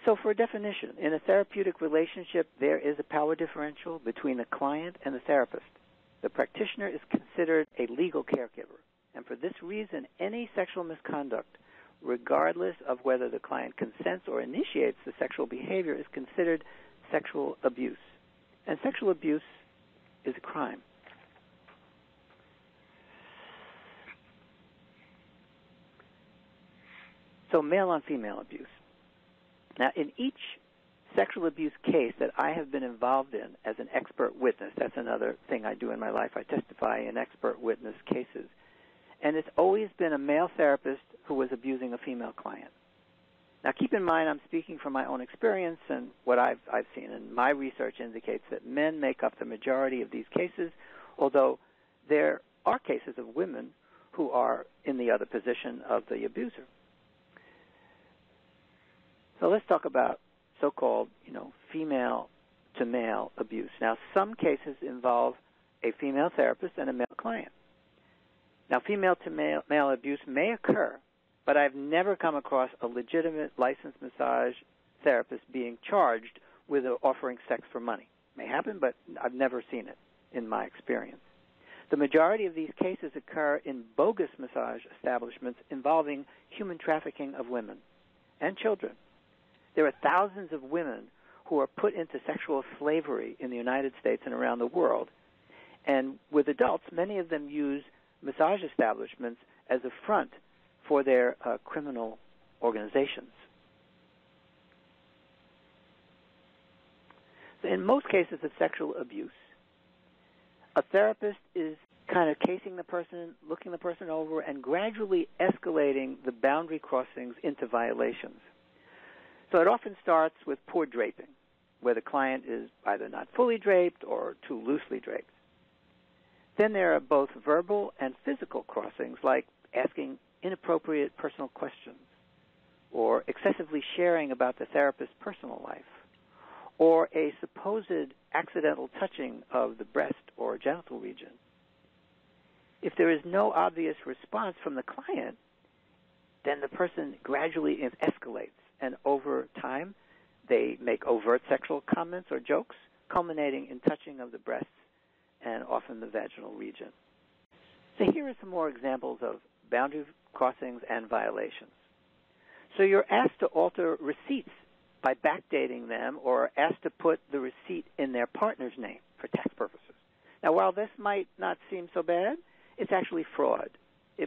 So for a definition, in a therapeutic relationship, there is a power differential between the client and the therapist. The practitioner is considered a legal caregiver, and for this reason, any sexual misconduct, regardless of whether the client consents or initiates the sexual behavior, is considered sexual abuse. And sexual abuse is a crime. So male on female abuse. Now, in each sexual abuse case that I have been involved in as an expert witness, that's another thing I do in my life, I testify in expert witness cases, and it's always been a male therapist who was abusing a female client. Now, keep in mind, I'm speaking from my own experience and what I've seen, and my research indicates that men make up the majority of these cases, although there are cases of women who are in the other position of the abuser. So let's talk about so-called, female-to-male abuse. Now, some cases involve a female therapist and a male client. Now, female-to-male abuse may occur, but I've never come across a legitimate licensed massage therapist being charged with offering sex for money. It may happen, but I've never seen it in my experience. The majority of these cases occur in bogus massage establishments involving human trafficking of women and children. There are thousands of women who are put into sexual slavery in the United States and around the world. And with adults, many of them use massage establishments as a front for their criminal organizations. So in most cases of sexual abuse, a therapist is kind of casing the person, looking the person over, and gradually escalating the boundary crossings into violations. So it often starts with poor draping, where the client is either not fully draped or too loosely draped. Then there are both verbal and physical crossings, like asking inappropriate personal questions, or excessively sharing about the therapist's personal life, or a supposed accidental touching of the breast or genital region. If there is no obvious response from the client, then the person gradually escalates. And over time, they make overt sexual comments or jokes, culminating in touching of the breasts and often the vaginal region. So here are some more examples of boundary crossings and violations. So you're asked to alter receipts by backdating them, or asked to put the receipt in their partner's name for tax purposes. Now, while this might not seem so bad, it's actually fraud. I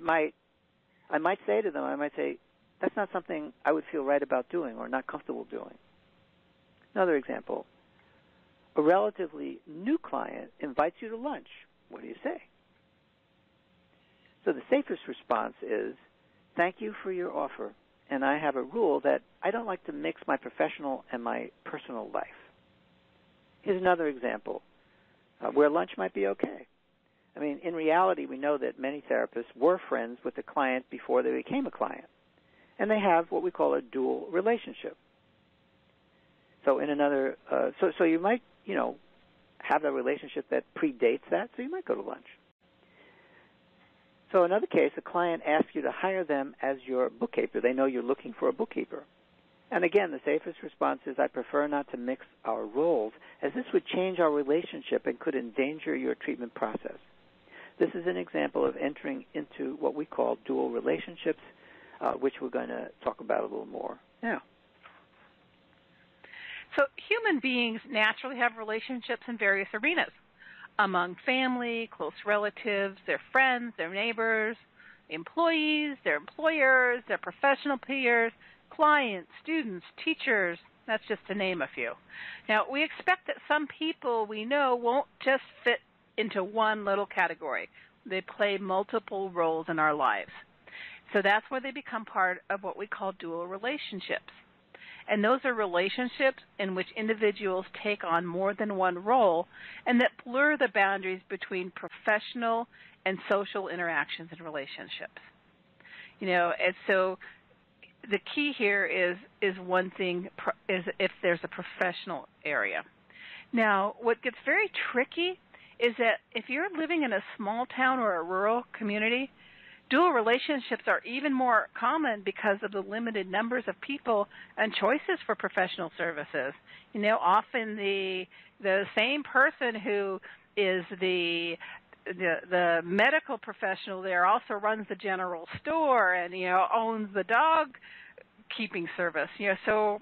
might say to them, that's not something I would feel right about doing or not comfortable doing. Another example, a relatively new client invites you to lunch. What do you say? So the safest response is, thank you for your offer, and I have a rule that I don't like to mix my professional and my personal life. Here's another example where lunch might be okay. I mean, in reality, we know that many therapists were friends with the client before they became a client. And they have what we call a dual relationship. So in another, so you might, have a relationship that predates that, so you might go to lunch. So another case, a client asks you to hire them as your bookkeeper. They know you're looking for a bookkeeper. And again, the safest response is, I prefer not to mix our roles, as this would change our relationship and could endanger your treatment process. This is an example of entering into what we call dual relationships, which we're going to talk about a little more now. So human beings naturally have relationships in various arenas, among family, close relatives, their friends, their neighbors, employees, their employers, their professional peers, clients, students, teachers. That's just to name a few. Now, we expect that some people we know won't just fit into one little category. They play multiple roles in our lives. So that's where they become part of what we call dual relationships. And those are relationships in which individuals take on more than one role and that blur the boundaries between professional and social interactions and relationships. And so the key here is one thing, is if there's a professional area. Now, what gets very tricky is that if you're living in a small town or a rural community, dual relationships are even more common because of the limited numbers of people and choices for professional services. Often the same person who is the medical professional there also runs the general store and owns the dog keeping service. So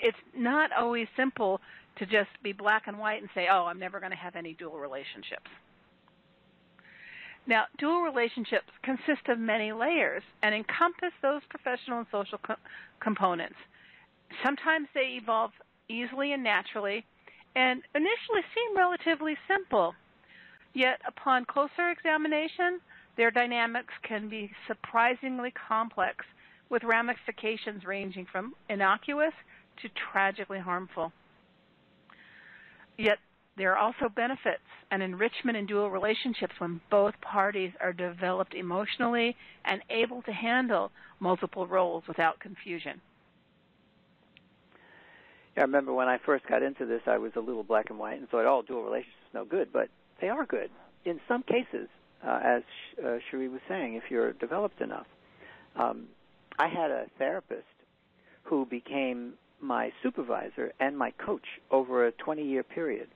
it's not always simple to just be black and white and say, oh, I'm never going to have any dual relationships. Now, dual relationships consist of many layers and encompass those professional and social components. Sometimes they evolve easily and naturally and initially seem relatively simple. Yet, upon closer examination, their dynamics can be surprisingly complex, with ramifications ranging from innocuous to tragically harmful. Yet, there are also benefits and enrichment in dual relationships when both parties are developed emotionally and able to handle multiple roles without confusion. Yeah, I remember when I first got into this, I was a little black and white and thought, oh, dual relationships are no good, but they are good. In some cases, as Cherie was saying, if you're developed enough. I had a therapist who became my supervisor and my coach over a 20-year period.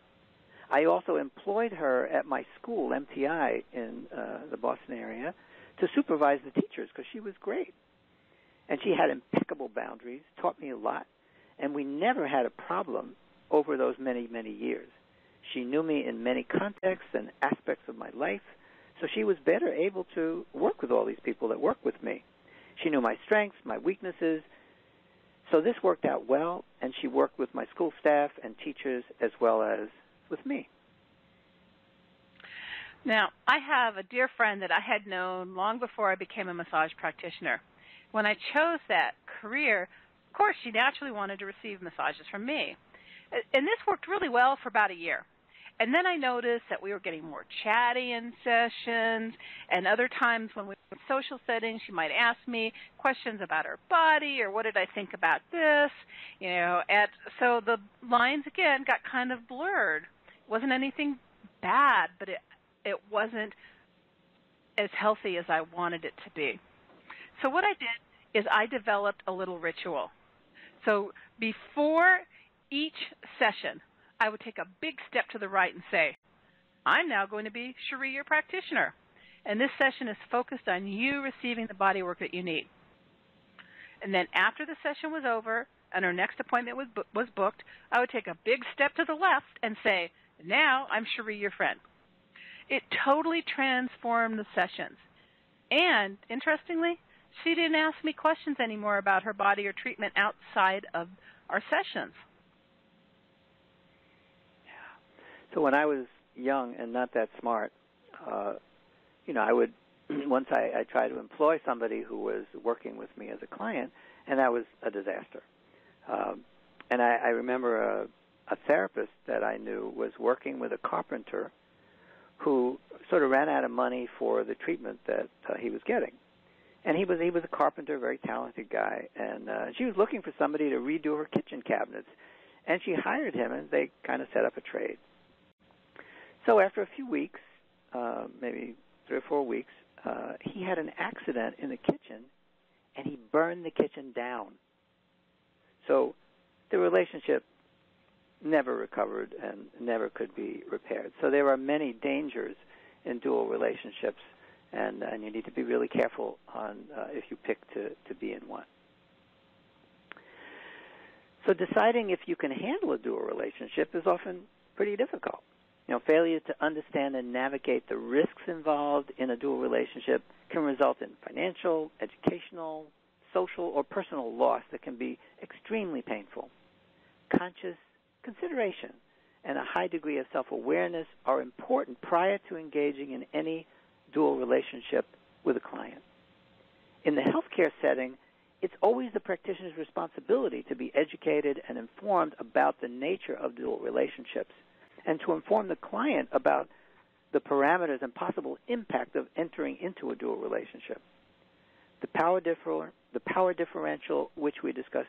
I also employed her at my school, MTI, in the Boston area, to supervise the teachers because she was great. And she had impeccable boundaries, taught me a lot, and we never had a problem over those many, many years. She knew me in many contexts and aspects of my life, so she was better able to work with all these people that work with me. She knew my strengths, my weaknesses, so this worked out well, and she worked with my school staff and teachers as well as with me. Now, I have a dear friend that I had known long before I became a massage practitioner. When I chose that career, of course, she naturally wanted to receive massages from me. And this worked really well for about a year. And then I noticed that we were getting more chatty in sessions, and other times when we were in social settings, she might ask me questions about her body or what did I think about this, and so the lines, again, got kind of blurred. It wasn't anything bad, but it wasn't as healthy as I wanted it to be. So what I did is I developed a little ritual. So before each session, I would take a big step to the right and say, I'm now going to be Cherie, your practitioner. And this session is focused on you receiving the body work that you need. And then after the session was over and our next appointment was booked, I would take a big step to the left and say, now I'm Cherie, your friend. It totally transformed the sessions. And, interestingly, she didn't ask me questions anymore about her body or treatment outside of our sessions. So when I was young and not that smart, I would, once I tried to employ somebody who was working with me as a client, and that was a disaster. And I remember a therapist that I knew was working with a carpenter who sort of ran out of money for the treatment that he was getting. And he was a carpenter, very talented guy, and she was looking for somebody to redo her kitchen cabinets. And she hired him, and they kind of set up a trade. So after a few weeks, maybe 3 or 4 weeks, he had an accident in the kitchen, and he burned the kitchen down. So the relationship never recovered and never could be repaired. So there are many dangers in dual relationships, and you need to be really careful on if you pick to be in one. So deciding if you can handle a dual relationship is often pretty difficult. Failure to understand and navigate the risks involved in a dual relationship can result in financial, educational, social, or personal loss that can be extremely painful. Conscious consideration and a high degree of self-awareness are important prior to engaging in any dual relationship with a client. In the healthcare setting, it's always the practitioner's responsibility to be educated and informed about the nature of dual relationships and to inform the client about the parameters and possible impact of entering into a dual relationship. The power differential, which we discussed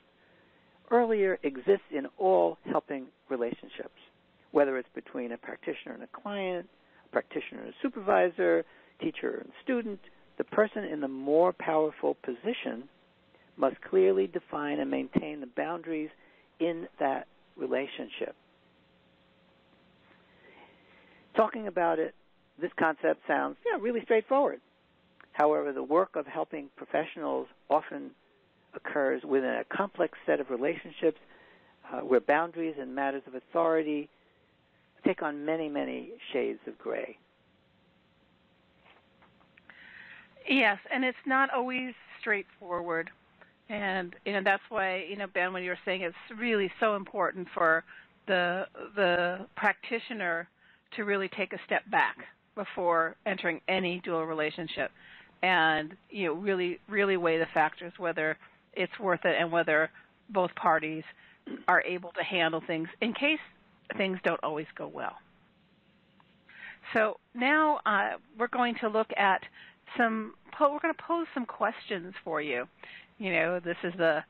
earlier, exists in all helping relationships, whether it's between a practitioner and a client, a practitioner and a supervisor, teacher and student. The person in the more powerful position must clearly define and maintain the boundaries in that relationship. Talking about it, this concept sounds really straightforward. However, the work of helping professionals often occurs within a complex set of relationships where boundaries and matters of authority take on many, many shades of gray. Yes, and it's not always straightforward. And that's why, Ben, when you were saying it's really so important for the practitioner to really take a step back before entering any dual relationship, and really weigh the factors, whether it's worth it and whether both parties are able to handle things in case things don't always go well. So now we're going to look at we're going to pose some questions for you. This is the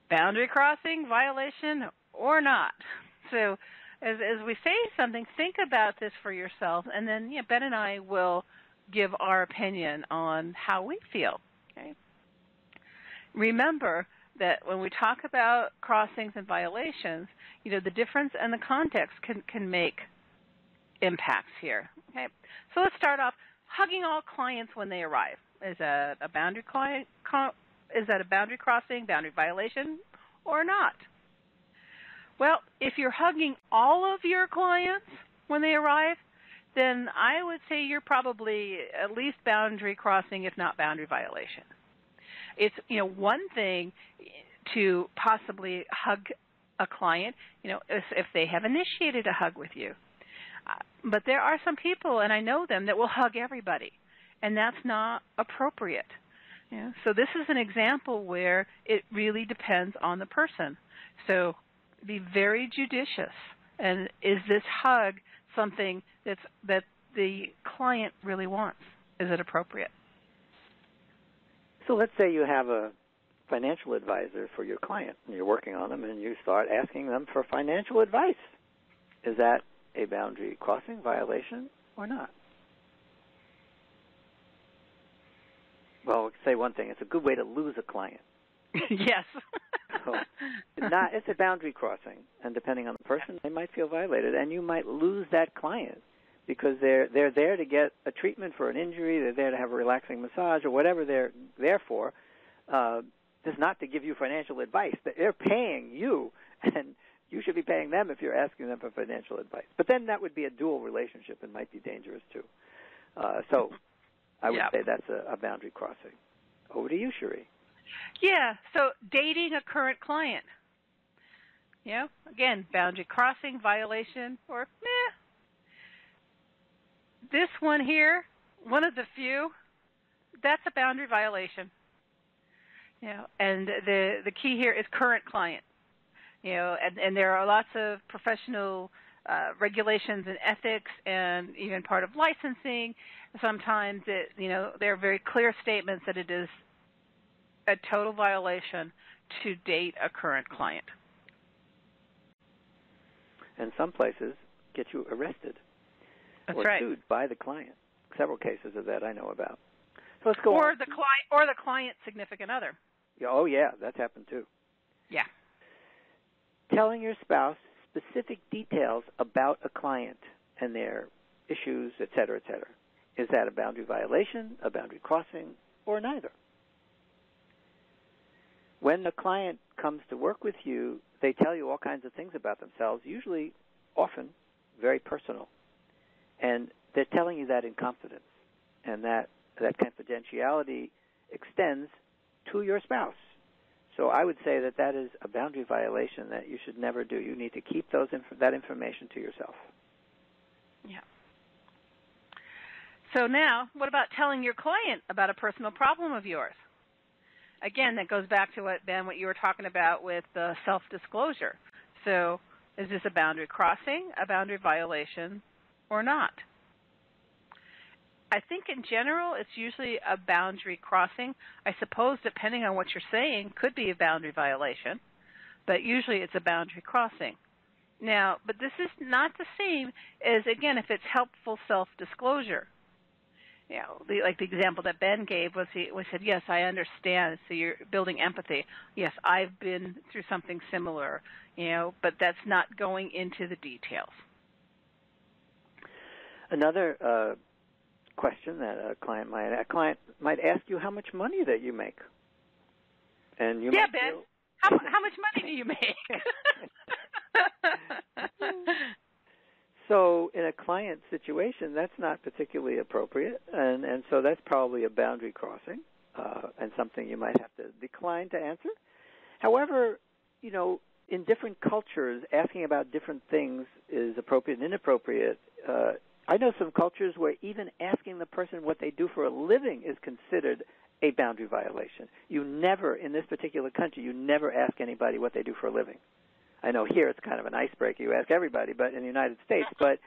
boundary crossing violation or not. So as we say something, think about this for yourself, and then Ben and I will give our opinion on how we feel. Okay? Remember that when we talk about crossings and violations, the difference and the context can make impacts here. Okay? So let's start off. Hugging all clients when they arrive. Is that a boundary crossing, boundary violation, or not? Well, if you're hugging all of your clients when they arrive, then I would say you're probably at least boundary crossing, if not boundary violation. It's one thing to possibly hug a client, if they have initiated a hug with you. But there are some people, and I know them, that will hug everybody, and that's not appropriate. So this is an example where it really depends on the person. So be very judicious. And is this hug something that the client really wants? Is it appropriate? So let's say you have a financial advisor for your client, and you're working on them, and you start asking them for financial advice. Is that a boundary crossing violation or not? Well, say one thing. It's a good way to lose a client. Yes. So it's a boundary crossing, and depending on the person, they might feel violated, and you might lose that client because they're there to get a treatment for an injury. They're there to have a relaxing massage or whatever they're there for. Just not to give you financial advice. They're paying you, and you should be paying them if you're asking them for financial advice. But then that would be a dual relationship and might be dangerous too. So I would say that's a boundary crossing. Over to you, Cherie. Yeah, so dating a current client. Again, boundary crossing, violation, or This one here, one of the few, that's a boundary violation. And the key here is current client. And there are lots of professional regulations and ethics, and even part of licensing. Sometimes there are very clear statements that it is a total violation to date a current client. And some places get you arrested. or right. sued by the client. Several cases of that I know about. So let's go or on. The client's significant other. Yeah, oh, yeah, that's happened too. Yeah. Telling your spouse specific details about a client and their issues, et cetera, et cetera. Is that a boundary violation, a boundary crossing, or neither? When the client comes to work with you, they tell you all kinds of things about themselves, usually, often, very personal. And they're telling you that in confidence. And that confidentiality extends to your spouse. So I would say that is a boundary violation that you should never do. You need to keep that information to yourself. Yeah. So now, what about telling your client about a personal problem of yours? Again, that goes back to what you were talking about with the self-disclosure. So is this a boundary crossing, a boundary violation, or not? I think in general it's usually a boundary crossing. I suppose depending on what you're saying could be a boundary violation, but usually it's a boundary crossing. Now, but this is not the same as, again, if it's helpful self-disclosure. You know, like the example that Ben gave was he said, yes, I understand, so you're building empathy. Yes, I've been through something similar, but that's not going into the details. Another question that a client might ask you how much money that you make. And you might Ben, how much money do you make? So in a client situation, that's not particularly appropriate, and so that's probably a boundary crossing and something you might have to decline to answer. However, in different cultures, asking about different things is appropriate and inappropriate. I know some cultures where even asking the person what they do for a living is considered a boundary violation. You never, in this particular country, you never ask anybody what they do for a living. I know here it's kind of an icebreaker. You ask everybody, but in the United States. But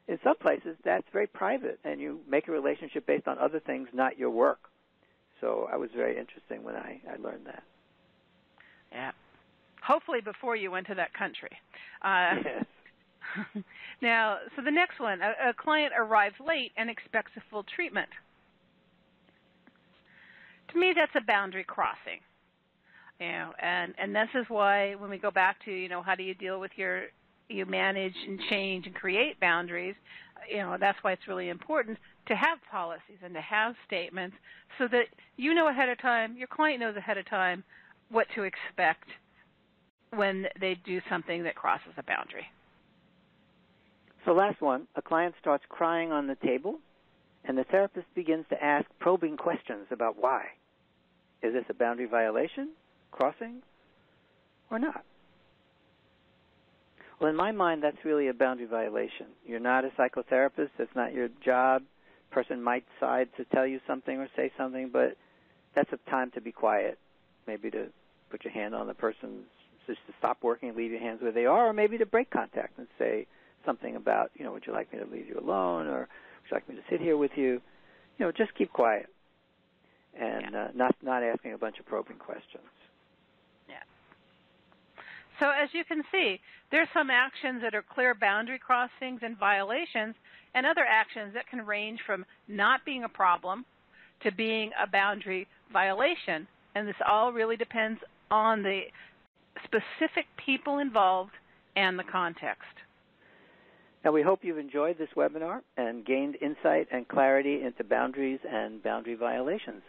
in some places, that's very private, and you make a relationship based on other things, not your work. So I was very interesting when I learned that. Yeah. Hopefully before you went to that country. Yes. Now, so the next one, a client arrives late and expects a full treatment. To me, that's a boundary crossing. And this is why when we go back to, how do you deal with you manage and change and create boundaries, that's why it's really important to have policies and to have statements so that you know ahead of time, your client knows ahead of time what to expect when they do something that crosses a boundary. So last one, a client starts crying on the table, and the therapist begins to ask probing questions about why. Is this a boundary violation, crossing, or not? Well, in my mind, that's really a boundary violation. You're not a psychotherapist. That's not your job. A person might decide to tell you something or say something, but that's a time to be quiet, maybe to put your hand on the person, just to stop working, leave your hands where they are, or maybe to break contact and say something about, would you like me to leave you alone, or would you like me to sit here with you? Just keep quiet and not asking a bunch of probing questions. Yeah. So as you can see, there's some actions that are clear boundary crossings and violations, and other actions that can range from not being a problem to being a boundary violation. And this all really depends on the specific people involved and the context. Now, we hope you've enjoyed this webinar and gained insight and clarity into boundaries and boundary violations.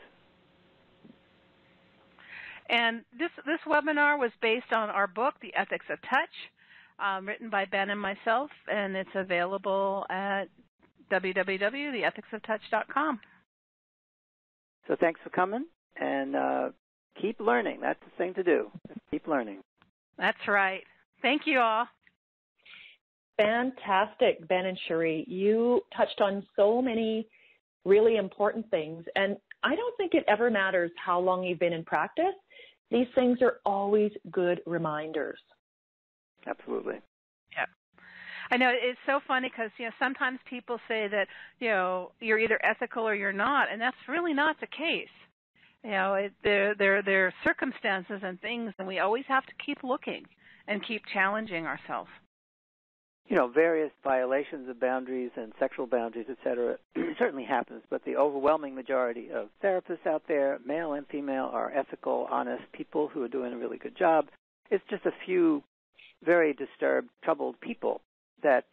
And this webinar was based on our book, The Ethics of Touch, written by Ben and myself, and it's available at www.theethicsoftouch.com. So thanks for coming, and keep learning. That's the thing to do. Keep learning. That's right. Thank you all. Fantastic, Ben and Cherie. You touched on so many really important things, and I don't think it ever matters how long you've been in practice. These things are always good reminders. Absolutely. Yeah. I know it's so funny because, sometimes people say that, you're either ethical or you're not, and that's really not the case. There are circumstances and things, and we always have to keep looking and keep challenging ourselves. various violations of boundaries and sexual boundaries, et cetera, certainly happens, but the overwhelming majority of therapists out there, male and female, are ethical, honest people who are doing a really good job. It's just a few very disturbed, troubled people that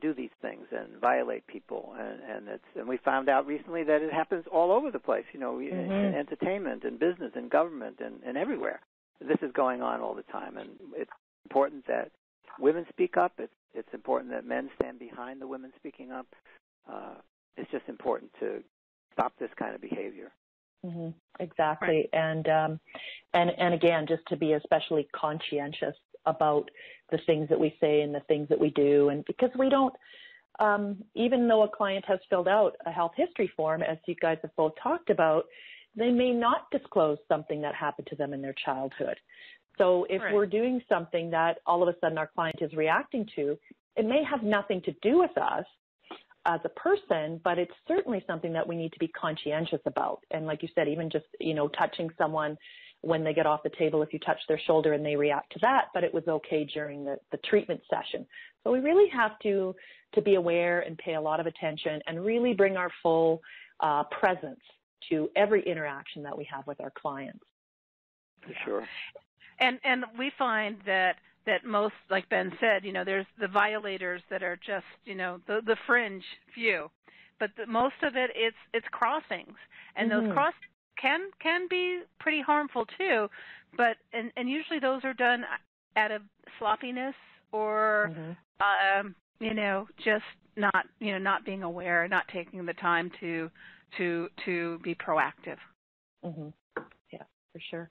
do these things and violate people, and we found out recently that it happens all over the place, in entertainment and business and government and everywhere. This is going on all the time, and it's important that women speak up. It's important that men stand behind the women speaking up. It's just important to stop this kind of behavior. Mm-hmm. Exactly, right. And again, just to be especially conscientious about the things that we say and the things that we do, and because we don't, even though a client has filled out a health history form, as you guys have both talked about, they may not disclose something that happened to them in their childhood. So if we're doing something that all of a sudden our client is reacting to, it may have nothing to do with us as a person, but it's certainly something that we need to be conscientious about. And like you said, even just, touching someone when they get off the table, if you touch their shoulder and they react to that, but it was okay during the treatment session. So we really have to be aware and pay a lot of attention and really bring our full presence to every interaction that we have with our clients. For sure. And we find that most, like Ben said, there's the violators that are just, the fringe few, but most of it, it's crossings, and those crossings can be pretty harmful too, but and usually those are done out of sloppiness or just not being aware, not taking the time to be proactive. Mm-hmm. Yeah, for sure.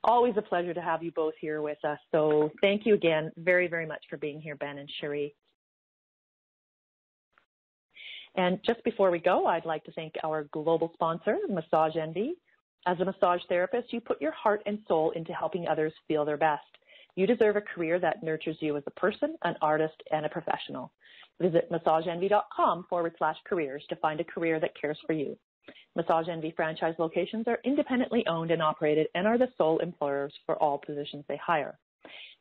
Always a pleasure to have you both here with us. So thank you again very, very much for being here, Ben and Cherie. And just before we go, I'd like to thank our global sponsor, Massage Envy. As a massage therapist, you put your heart and soul into helping others feel their best. You deserve a career that nurtures you as a person, an artist, and a professional. Visit massageenvy.com/careers to find a career that cares for you. Massage Envy franchise locations are independently owned and operated and are the sole employers for all positions they hire.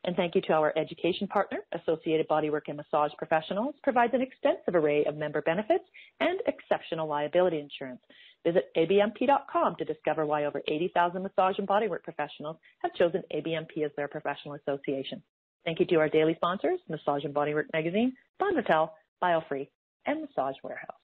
And thank you to our education partner, Associated Bodywork and Massage Professionals, provides an extensive array of member benefits and exceptional liability insurance. Visit abmp.com to discover why over 80,000 massage and bodywork professionals have chosen ABMP as their professional association. Thank you to our daily sponsors, Massage and Bodywork Magazine, Bon Hotel, BioFree, and Massage Warehouse.